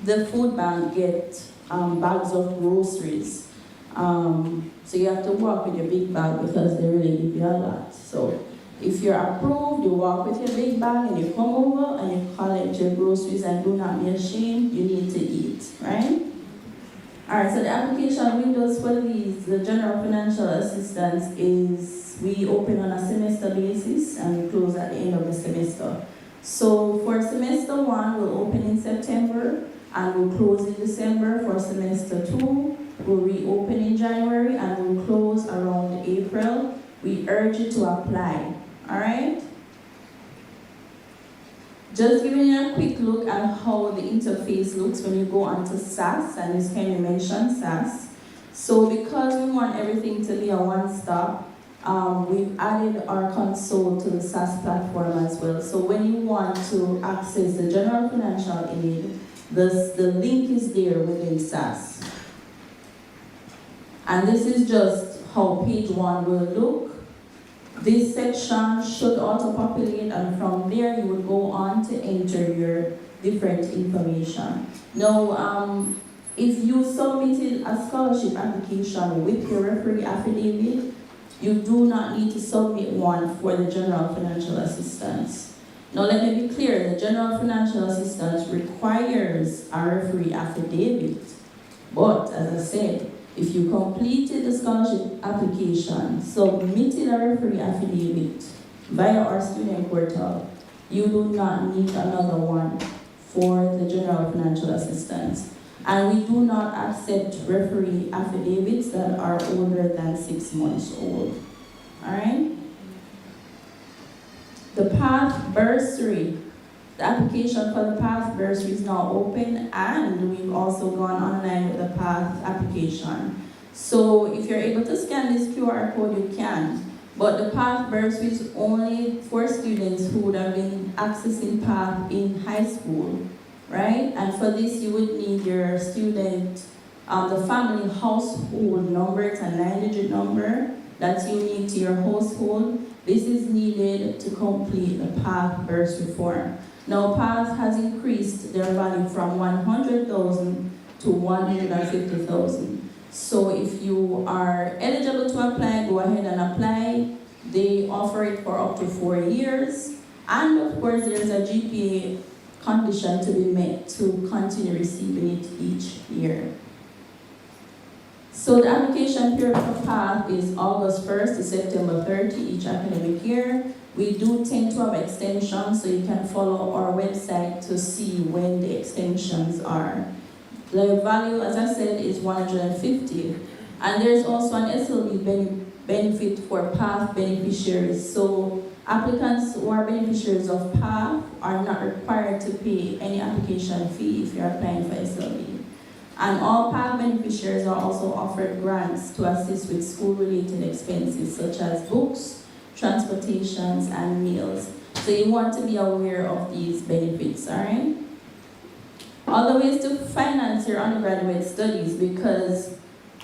the food bank get bags of groceries. So you have to walk with your big bag because they really give you a lot. So if you're approved, you walk with your big bag and you come over and you collect your groceries, and do not be ashamed, you need to eat, right? All right, so the application windows for these, the general financial assistance, is we open on a semester basis and we close at the end of the semester. So for semester 1, we'll open in September and we'll close in December. For semester 2, we'll reopen in January and we'll close around April. We urge you to apply, all right? Just giving you a quick look at how the interface looks when you go onto SAS, and this can be mentioned SAS. So because we want everything to be a one-stop, we've added our console to the SAS platform as well. So when you want to access the general financial aid, the link is there within SAS. And this is just how page 1 will look. This section should auto-populate, and from there you will go on to enter your different information. Now, if you submitted a scholarship application with your referee affidavit, you do not need to submit one for the general financial assistance. Now let me be clear, the general financial assistance requires a referee affidavit. But as I said, if you completed the scholarship application, submitted a referee affidavit via our student portal, you do not need another one for the general financial assistance. And we do not accept referee affidavits that are older than 6 months old. All right? The PATH bursary. The application for the PATH bursary is now open, and we've also gone online with the PATH application. So if you're able to scan this QR code, you can. But the PATH bursary is only for students who would have been accessing PATH in high school, right? And for this, you would need your student, the family household number. It's a 9-digit number that's unique to your household. This is needed to complete the PATH bursary form. Now, PATH has increased their value from 100,000 to 150,000. So if you are eligible to apply, go ahead and apply. They offer it for up to 4 years. And of course, there's a GPA condition to be met to continue receiving it each year. So the application period for PATH is August 1st to September 30 each academic year. We do tend to have extensions, so you can follow our website to see when the extensions are. The value, as I said, is 150. And there's also an SLB benefit for PATH beneficiaries. So applicants who are beneficiaries of PATH are not required to pay any application fee if you're applying for SLB. And all PATH beneficiaries are also offered grants to assist with school-related expenses such as books, transportations, and meals. So you want to be aware of these benefits, all right? Other ways to finance your undergraduate studies, because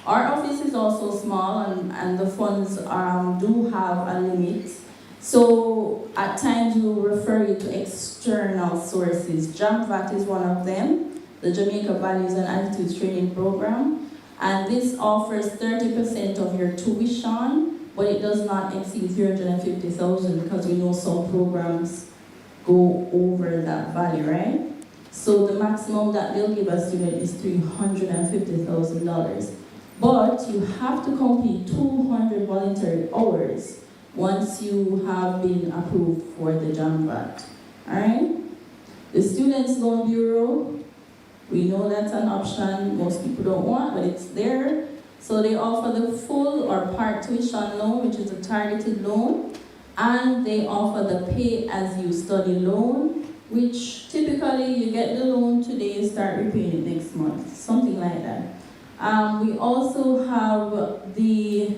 our office is also small and the funds do have a limit. So at times we will refer you to external sources. JAMVAT is one of them, the Jamaica Values and Attitudes Training Program. And this offers 30% of your tuition, but it does not exceed 350,000 because we know some programs go over that value, right? So the maximum that they'll give a student is $350,000. But you have to complete 200 voluntary hours once you have been approved for the JAMVAT, all right? The Students' Loan Bureau, we know that's an option most people don't want, but it's there. So they offer the full or part tuition loan, which is a targeted loan, and they offer the pay-as-you-study loan, which typically you get the loan today, start repaying it next month, something like that. We also have the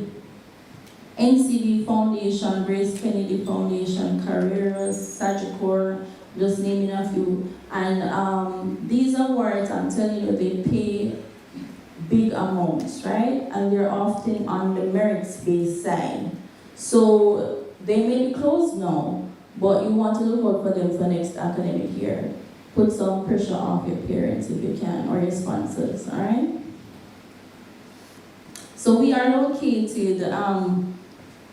NCD Foundation, Grace Kennedy Foundation, Carreras, Sagicor, just naming a few. And these awards, I'm telling you, they pay big amounts, right? And they're often on the merits-based side. So they may be closed now, but you want to look out for them for next academic year. Put some pressure off your parents if you can, or your sponsors, all right? So we are located,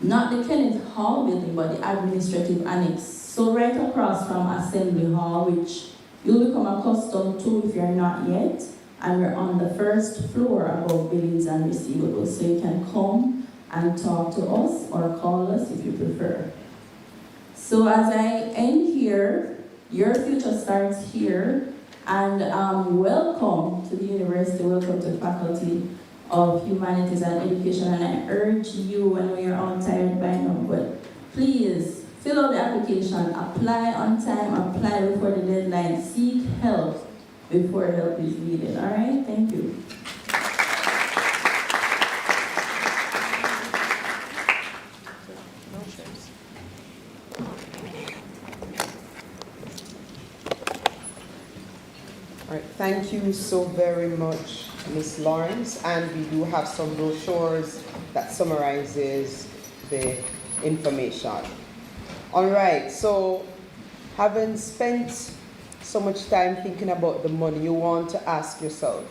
not the Kenneth Hall building, but the administrative annex. So right across from Assembly Hall, which you'll become accustomed to if you're not yet. And we're on the first floor above billings and receivables. So you can come and talk to us or call us if you prefer. So as I end here, your future starts here. And welcome to the university, welcome to the Faculty of Humanities and Education. And I urge you, I know you're all tired by now, but please fill out the application, apply on time, apply before the deadline, seek help before help is needed. All right, thank you. All right, thank you so very much, Ms. Lawrence, and we do have some brochures that summarizes the information. All right, so having spent so much time thinking about the money, you want to ask yourself,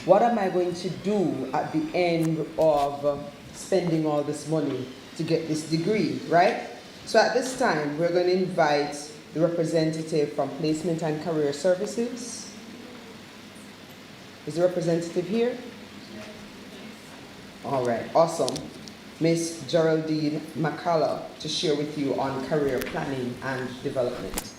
what am I going to do at the end of spending all this money to get this degree, right? So at this time, we're going to invite the representative from Placement and Career Services. Is the representative here? All right, awesome. Miss Geraldine McCullough to share with you on career planning and development.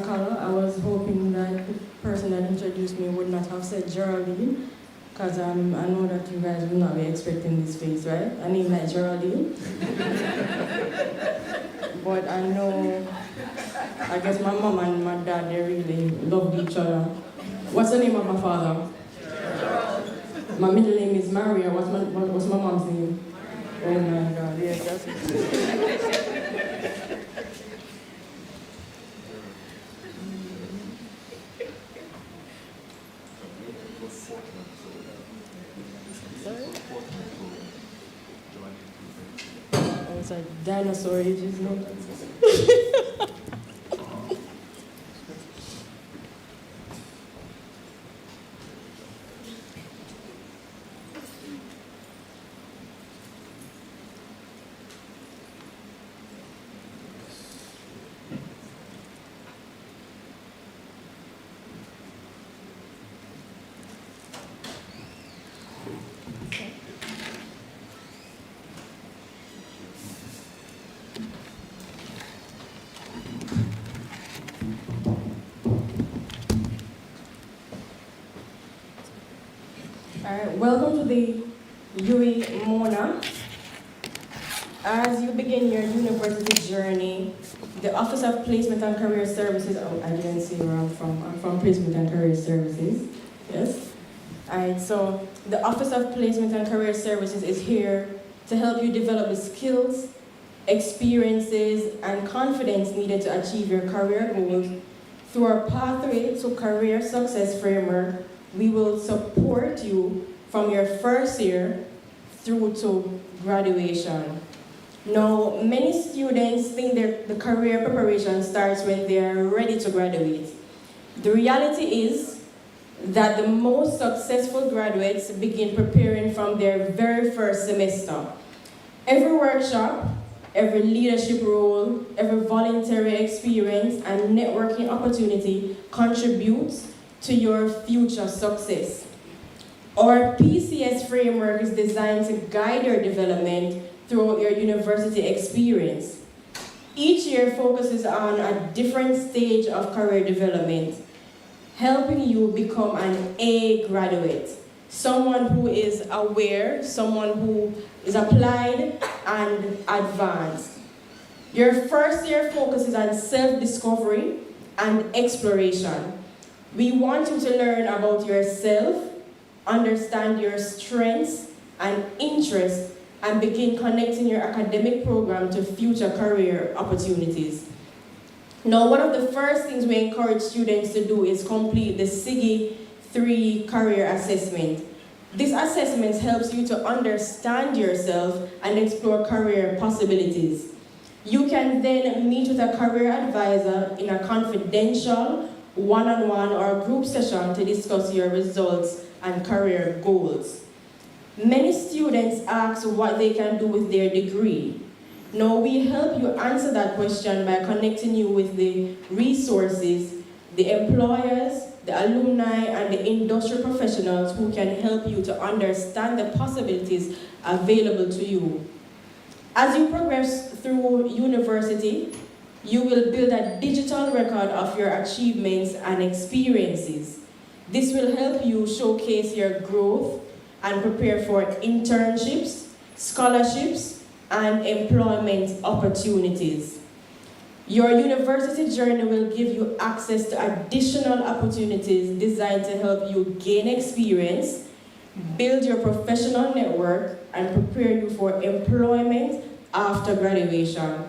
color. I was hoping that the person that introduced me would not have said Geraldine, because I know that you guys will not be expecting this face, right? I name like Geraldine. But I know, I guess my mom and my dad, they really loved each other. What's the name of my father? My middle name is Maria. What's my mom's name? Oh my God, yes, that's it. Oh, it's a dinosaur ages, no? Welcome to the UE Mona. As you begin your university journey, the Office of Placement and Career Services, oh, I didn't see where I'm from Placement and Career Services, yes. Alright, so the Office of Placement and Career Services is here to help you develop the skills, experiences, and confidence needed to achieve your career goals. Through our Pathway to Career Success framework, we will support you from your first year through to graduation. Now, many students think the career preparation starts when they're ready to graduate. The reality is that the most successful graduates begin preparing from their very first semester. Every workshop, every leadership role, every voluntary experience and networking opportunity contributes to your future success. Our PCS framework is designed to guide your development throughout your university experience. Each year focuses on a different stage of career development, helping you become an A graduate, someone who is aware, someone who is applied and advanced. Your first year focuses on self-discovery and exploration. We want you to learn about yourself, understand your strengths and interests, and begin connecting your academic program to future career opportunities. Now, one of the first things we encourage students to do is complete the SIGI 3 career assessment. This assessment helps you to understand yourself and explore career possibilities. You can then meet with a career advisor in a confidential, one-on-one or group session to discuss your results and career goals. Many students ask what they can do with their degree. Now, we help you answer that question by connecting you with the resources, the employers, the alumni, and the industry professionals who can help you to understand the possibilities available to you. As you progress through university, you will build a digital record of your achievements and experiences. This will help you showcase your growth and prepare for internships, scholarships, and employment opportunities. Your university journey will give you access to additional opportunities designed to help you gain experience, build your professional network, and prepare you for employment after graduation.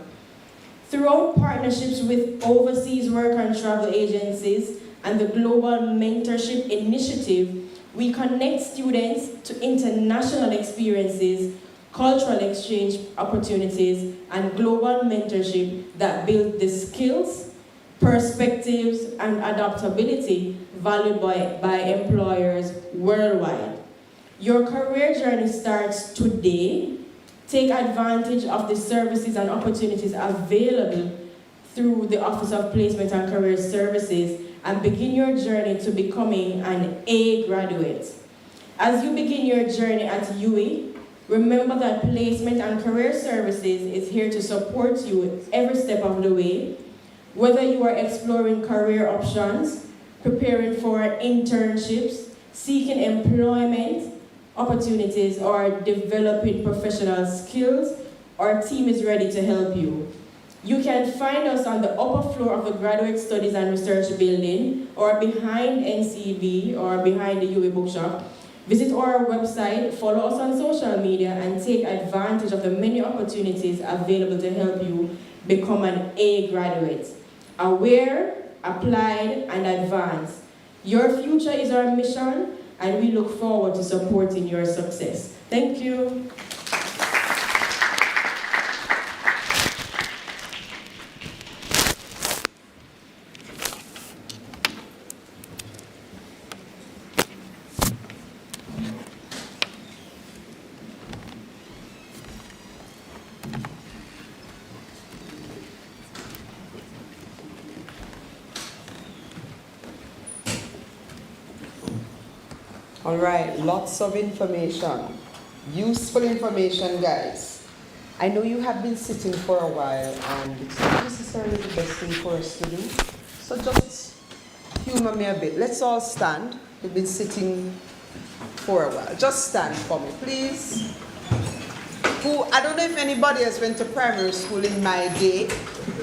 Throughout partnerships with overseas work and travel agencies and the Global Mentorship Initiative, we connect students to international experiences, cultural exchange opportunities, and global mentorship that build the skills, perspectives, and adaptability valued by employers worldwide. Your career journey starts today. Take advantage of the services and opportunities available through the Office of Placement and Career Services and begin your journey to becoming an A graduate. As you begin your journey at UE, remember that Placement and Career Services is here to support you every step of the way. Whether you are exploring career options, preparing for internships, seeking employment opportunities, or developing professional skills, our team is ready to help you. You can find us on the upper floor of the Graduate Studies and Research Building, or behind NCB, or behind the UA Bookshop. Visit our website, follow us on social media, and take advantage of the many opportunities available to help you become an A graduate. Aware, applied, and advanced. Your future is our mission, and we look forward to supporting your success. Thank you. All right, lots of information. Useful information, guys. I know you have been sitting for a while and it's not necessarily the best thing for us to do. So just humor me a bit. Let's all stand. We've been sitting for a while. Just stand for me, please. I don't know if anybody has went to primary school in my day,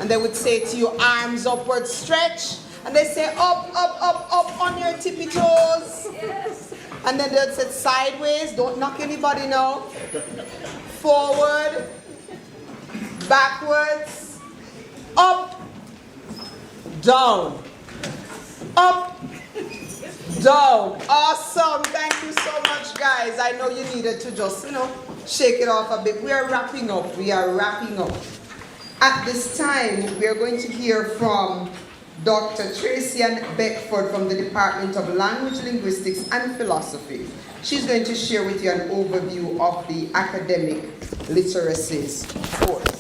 and they would say to you, arms upward stretch, and they say up, up, up, up on your tippy toes. Yes. And then they'd say sideways, don't knock anybody now. Forward, backwards, up, down, up, down. Awesome. Thank you so much, guys. I know you needed to just, shake it off a bit. We are wrapping up. We are wrapping up. At this time, we are going to hear from Dr. Tracy Ann Beckford from the Department of Language, Linguistics and Philosophy. She's going to share with you an overview of the academic literacies course.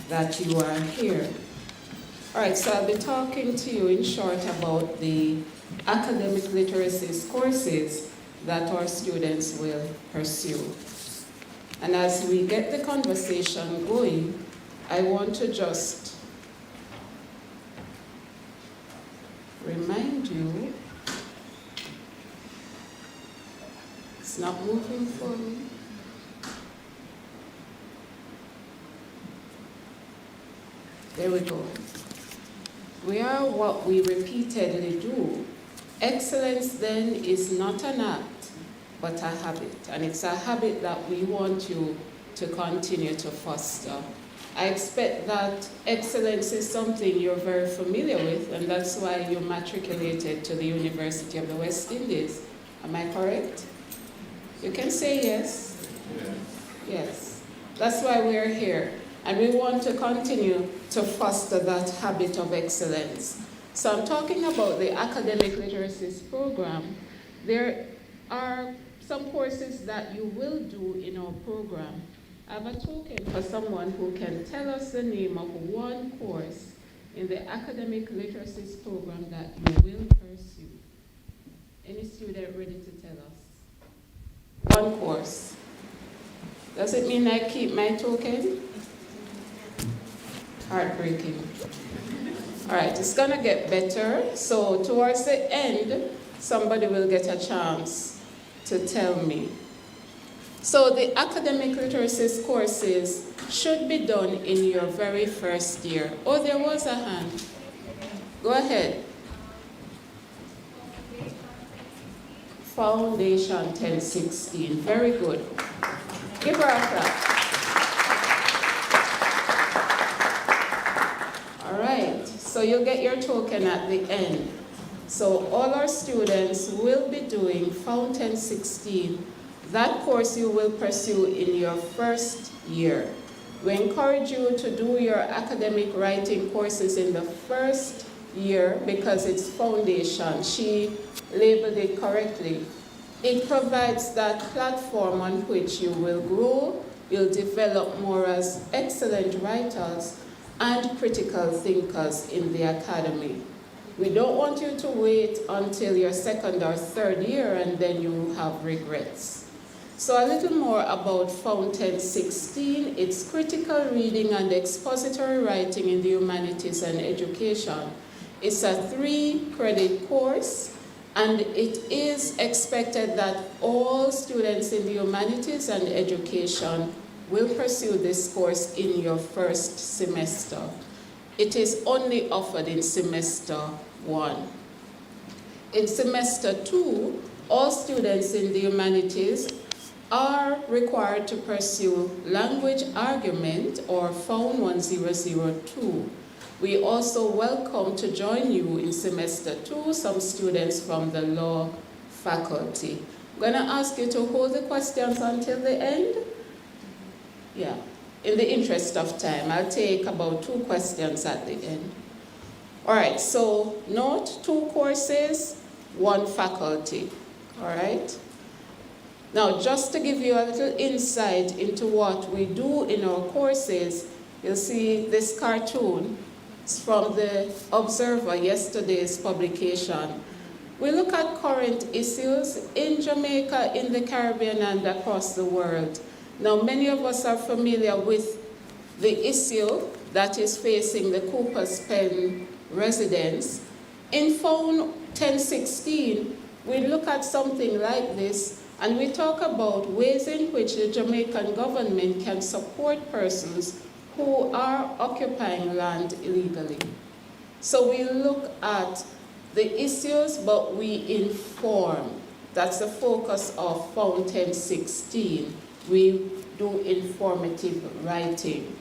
That you are here. All right, so I'll be talking to you in short about the academic literacies courses that our students will pursue. And as we get the conversation going, I want to just remind you, it's not moving for me. There we go. We are what we repeatedly do. Excellence then is not an act, but a habit. And it's a habit that we want you to continue to foster. I expect that excellence is something you're very familiar with, and that's why you matriculated to the University of the West Indies. Am I correct? You can say yes. Yes. That's why we're here. And we want to continue to foster that habit of excellence. So I'm talking about the academic literacies program. There are some courses that you will do in our program. I have a token for someone who can tell us the name of one course in the academic literacies program that you will pursue. Any student ready to tell us? One course. Does it mean I keep my token? Heartbreaking. All right, it's gonna get better. So towards the end, somebody will get a chance to tell me. So the academic literacies courses should be done in your very first year. Oh, there was a hand. Go ahead. Foundation 1016, very good. Give her a clap. So you'll get your token at the end. So all our students will be doing Fountain 16. That course you will pursue in your first year. We encourage you to do your academic writing courses in the first year because it's foundation. She labeled it correctly. It provides that platform on which you will grow, you'll develop more as excellent writers and critical thinkers in the academy. We don't want you to wait until your second or third year and then you have regrets. So a little more about Fountain 16. It's critical reading and expository writing in the humanities and education. It's a 3-credit course, and it is expected that all students in the humanities and education will pursue this course in your first semester. It is only offered in semester 1. In semester 2, all students in the humanities are required to pursue language argument or Found 1002. We also welcome to join you in semester 2 some students from the law faculty. I'm going to ask you to hold the questions until the end. Yeah, in the interest of time, I'll take about 2 questions at the end. All right, so note 2 courses, 1 faculty. All right? Now, just to give you a little insight into what we do in our courses, you'll see this cartoon. It's from the Observer, yesterday's publication. We look at current issues in Jamaica, in the Caribbean, and across the world. Now, many of us are familiar with the issue that is facing the Cooper's Pen residents. In Found 1016, we look at something like this, and we talk about ways in which the Jamaican government can support persons who are occupying land illegally. So we look at the issues, but we inform. That's the focus of Found 1016. We do informative writing.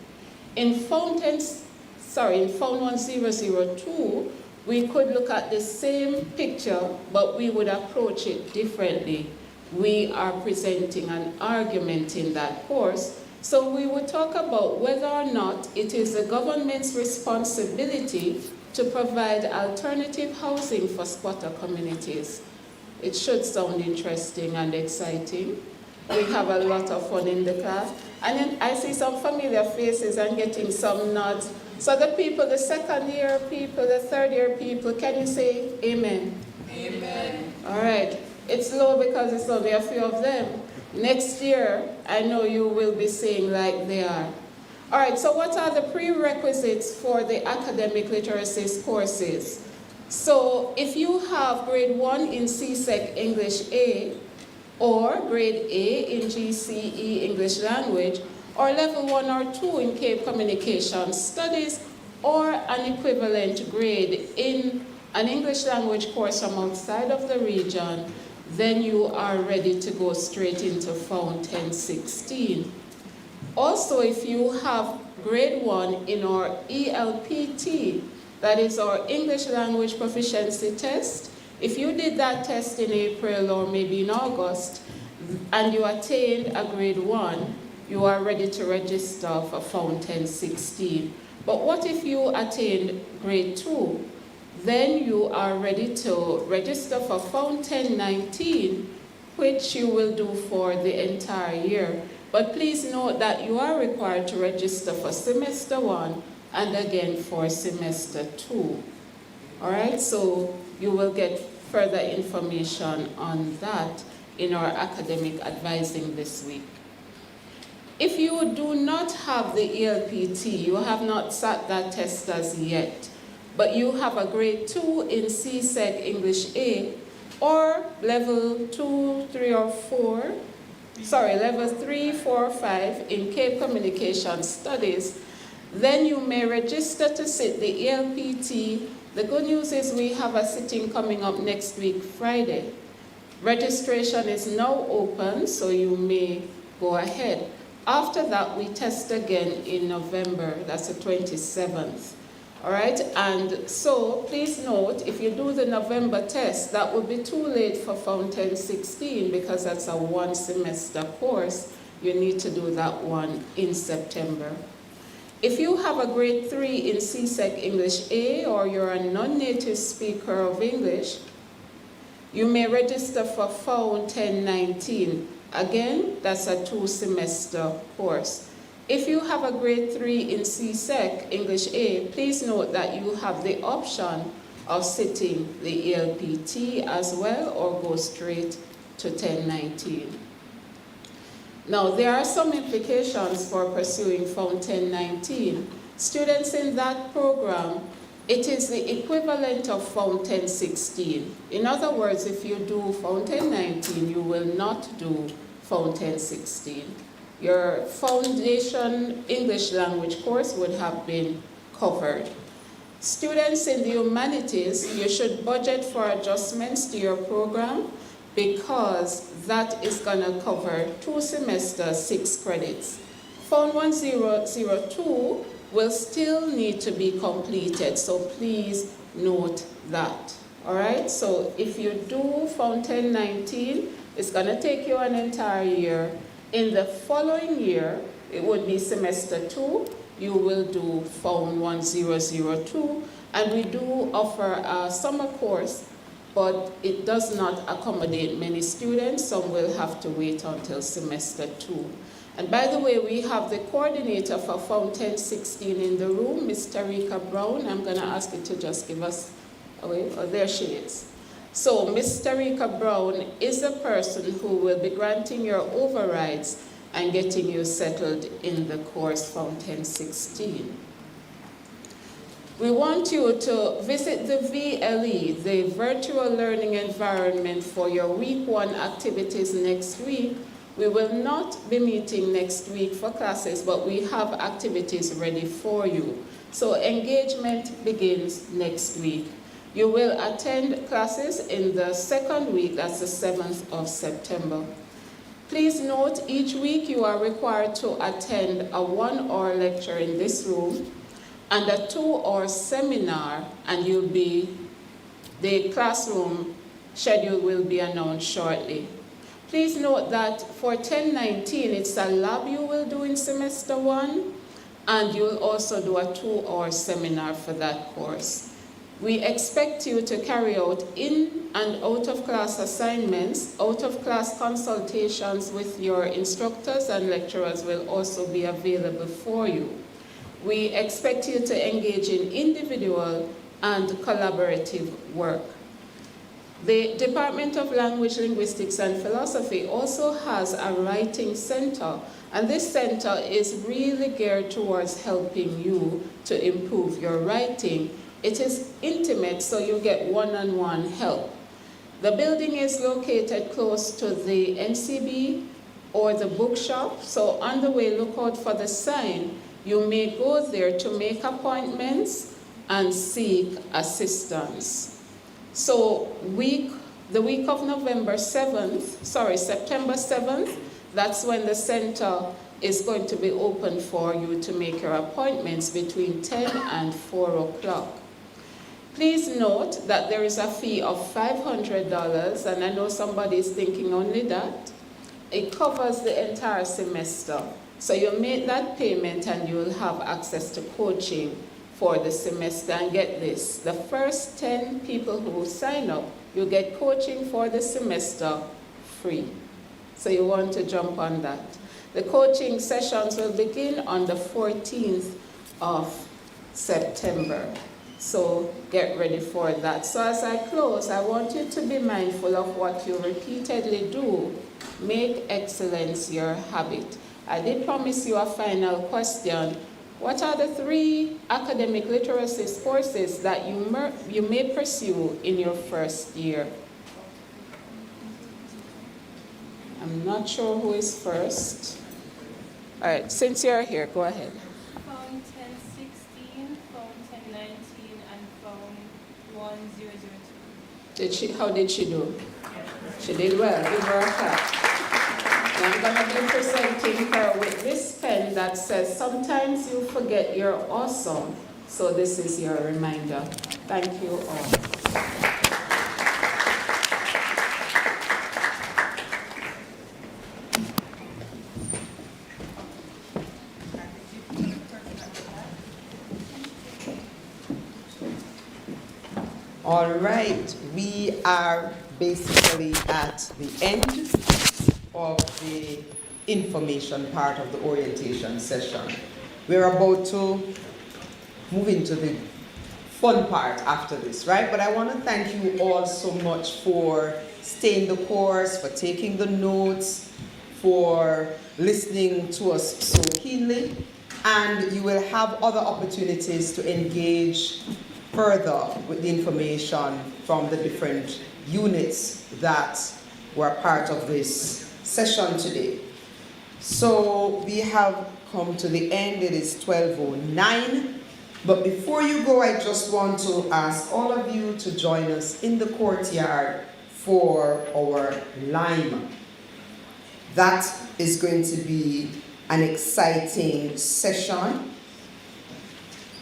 In Found 1002, we could look at the same picture, but we would approach it differently. We are presenting an argument in that course. So we would talk about whether or not it is the government's responsibility to provide alternative housing for squatter communities. It should sound interesting and exciting. We have a lot of fun in the class. And then I see some familiar faces and getting some nods. So the people, the second year people, the third year people, can you say amen? Amen. All right. It's low because it's only a few of them. Next year, I know you will be saying like they are. All right, so what are the prerequisites for the academic literacy courses? So if you have grade 1 in CSEC English A, or grade A in GCE English Language, or level 1 or 2 in Cape Communication Studies, or an equivalent grade in an English language course from outside of the region, then you are ready to go straight into Found 1016. Also, if you have grade 1 in our ELPT, that is our English Language Proficiency Test, if you did that test in April or maybe in August, and you attained a grade 1, you are ready to register for Found 1016. But what if you attained grade 2? Then you are ready to register for Found 1019, which you will do for the entire year. But please note that you are required to register for semester 1 and again for semester 2. All right, so you will get further information on that in our academic advising this week. If you do not have the ELPT, you have not sat that test as yet, but you have a grade 2 in CSEC English A, or level 2, 3, or 4, level 3, 4, 5 in Cape Communication Studies, then you may register to sit the ELPT. The good news is we have a sitting coming up next week, Friday. Registration is now open, so you may go ahead. After that, we test again in November, that's the 27th. All right, and so please note, if you do the November test, that would be too late for Fountain 16 because that's a one semester course. You need to do that one in September. If you have a grade 3 in CSEC English A or you're a non-native speaker of English, you may register for Fountain 19. Again, that's a 2-semester course. If you have a grade 3 in CSEC English A, please note that you have the option of sitting the ELPT as well or go straight to 1019. Now, there are some implications for pursuing Fountain 19. Students in that program, it is the equivalent of Fountain 16. In other words, if you do Fountain 19, you will not do Fountain 16. Your foundation English language course would have been covered. Students in the humanities, you should budget for adjustments to your program because that is going to cover 2 semesters, 6 credits. Found 1002 will still need to be completed, so please note that. All right, so if you do Fountain 19, it's going to take you an entire year. In the following year, it would be semester 2, you will do Found 1002, and we do offer a summer course, but it does not accommodate many students. Some will have to wait until semester 2. And by the way, we have the coordinator for Fountain 16 in the room, Ms. Tarika Brown. I'm going to ask you to just give us a wave. Oh, there she is. So Ms. Tarika Brown is the person who will be granting your overrides and getting you settled in the course Fountain 16. We want you to visit the VLE, the Virtual Learning Environment, for your week 1 activities next week. We will not be meeting next week for classes, but we have activities ready for you. So engagement begins next week. You will attend classes in the second week, that's the 7th of September. Please note, each week you are required to attend a 1-hour lecture in this room and a 2-hour seminar, and the classroom schedule will be announced shortly. Please note that for 1019, it's a lab you will do in semester 1, and you'll also do a 2-hour seminar for that course. We expect you to carry out in and out of class assignments. Out of class consultations with your instructors and lecturers will also be available for you. We expect you to engage in individual and collaborative work. The Department of Language, Linguistics and Philosophy also has a writing center, and this center is really geared towards helping you to improve your writing. It is intimate, so you get one-on-one help. The building is located close to the NCB or the bookshop, so on the way, look out for the sign. You may go there to make appointments and seek assistance. So the week of September 7th, that's when the center is going to be open for you to make your appointments between 10 and 4 o'clock. Please note that there is a fee of $500, and I know somebody is thinking only that. It covers the entire semester. So you'll make that payment and you'll have access to coaching for the semester. And get this, the first 10 people who sign up, you get coaching for the semester free. So you want to jump on that. The coaching sessions will begin on the 14th of September. So get ready for that. So as I close, I want you to be mindful of what you repeatedly do. Make excellence your habit. I did promise you a final question. What are the 3 academic literacy courses that you may pursue in your first year? I'm not sure who is first. All right, since you're here, go ahead. Found 1016, found 1019, and found 1002. How did she do? She did well. Give her a clap. I'm going to be presenting her with this pen that says, sometimes you forget you're awesome So this is your reminder. Thank you all. All right, we are basically at the end of the information part of the orientation session. We're about to move into the fun part after this, right? But I want to thank you all so much for staying the course, for taking the notes, for listening to us so keenly, and you will have other opportunities to engage further with the information from the different units that were part of this session today. So we have come to the end. It is 12:09. But before you go, I just want to ask all of you to join us in the courtyard for our lime. That is going to be an exciting session.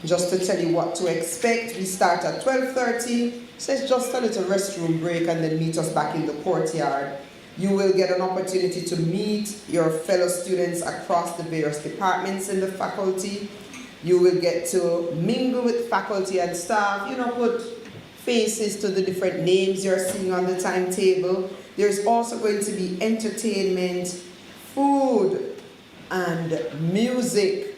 Just to tell you what to expect, we start at 12:30, so it's just a little restroom break, and then meet us back in the courtyard. You will get an opportunity to meet your fellow students across the various departments in the faculty. You will get to mingle with faculty and staff, put faces to the different names you're seeing on the timetable. There's also going to be entertainment, food, and music.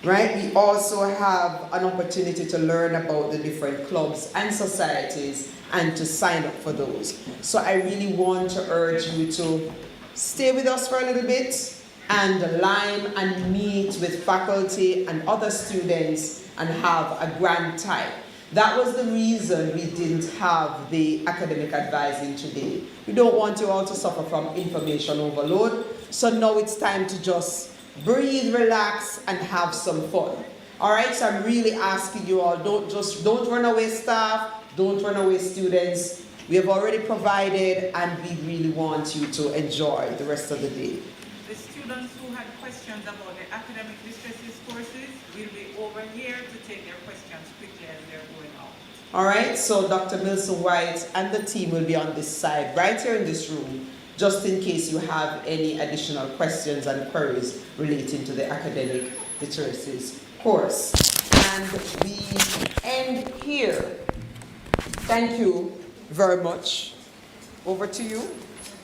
Right? We also have an opportunity to learn about the different clubs and societies and to sign up for those. So I really want to urge you to stay with us for a little bit and lime and meet with faculty and other students and have a grand time. That was the reason we didn't have the academic advising today. We don't want you all to suffer from information overload. So now it's time to just breathe, relax, and have some fun. All right, so I'm really asking you all, don't run away staff, don't run away students. We have already provided, and we really want you to enjoy the rest of the day. The students who had questions about the academic distresses courses will be over here to take their questions quickly as they're going out. All right, so Dr. Milson White and the team will be on this side, right here in this room, just in case you have any additional questions and queries relating to the academic literacies course. And we end here. Thank you very much. Over to you,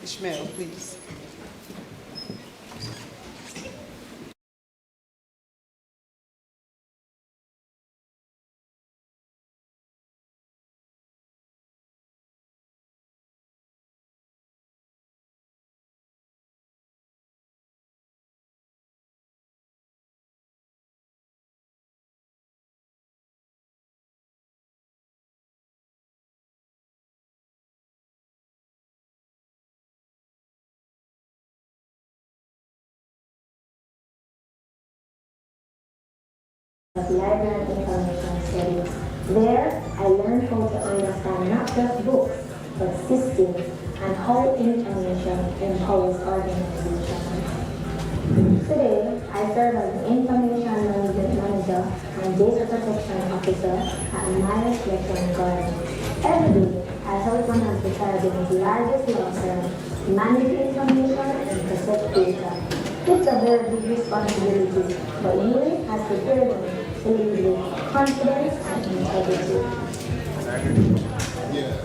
Ishmael, please. Library and Information Studies. There, I learned how to understand not just books, but systems and how information empowers organizations. Today, I serve as the Information Management Manager and Data Protection Officer at Myers Lecture Garden. Every day, I help one of the Caribbean's largest law firms manage information and protect data. It's a very big responsibility, but you have to prepare them to lead with confidence and integrity.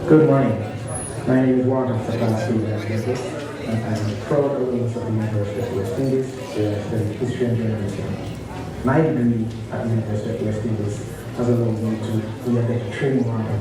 Good morning. My name is Warren Sakasi, and I'm proud alumnus of the University of West Indies, where I studied history and journalism. My degree at the University of West Indies has allowed me to be a better training model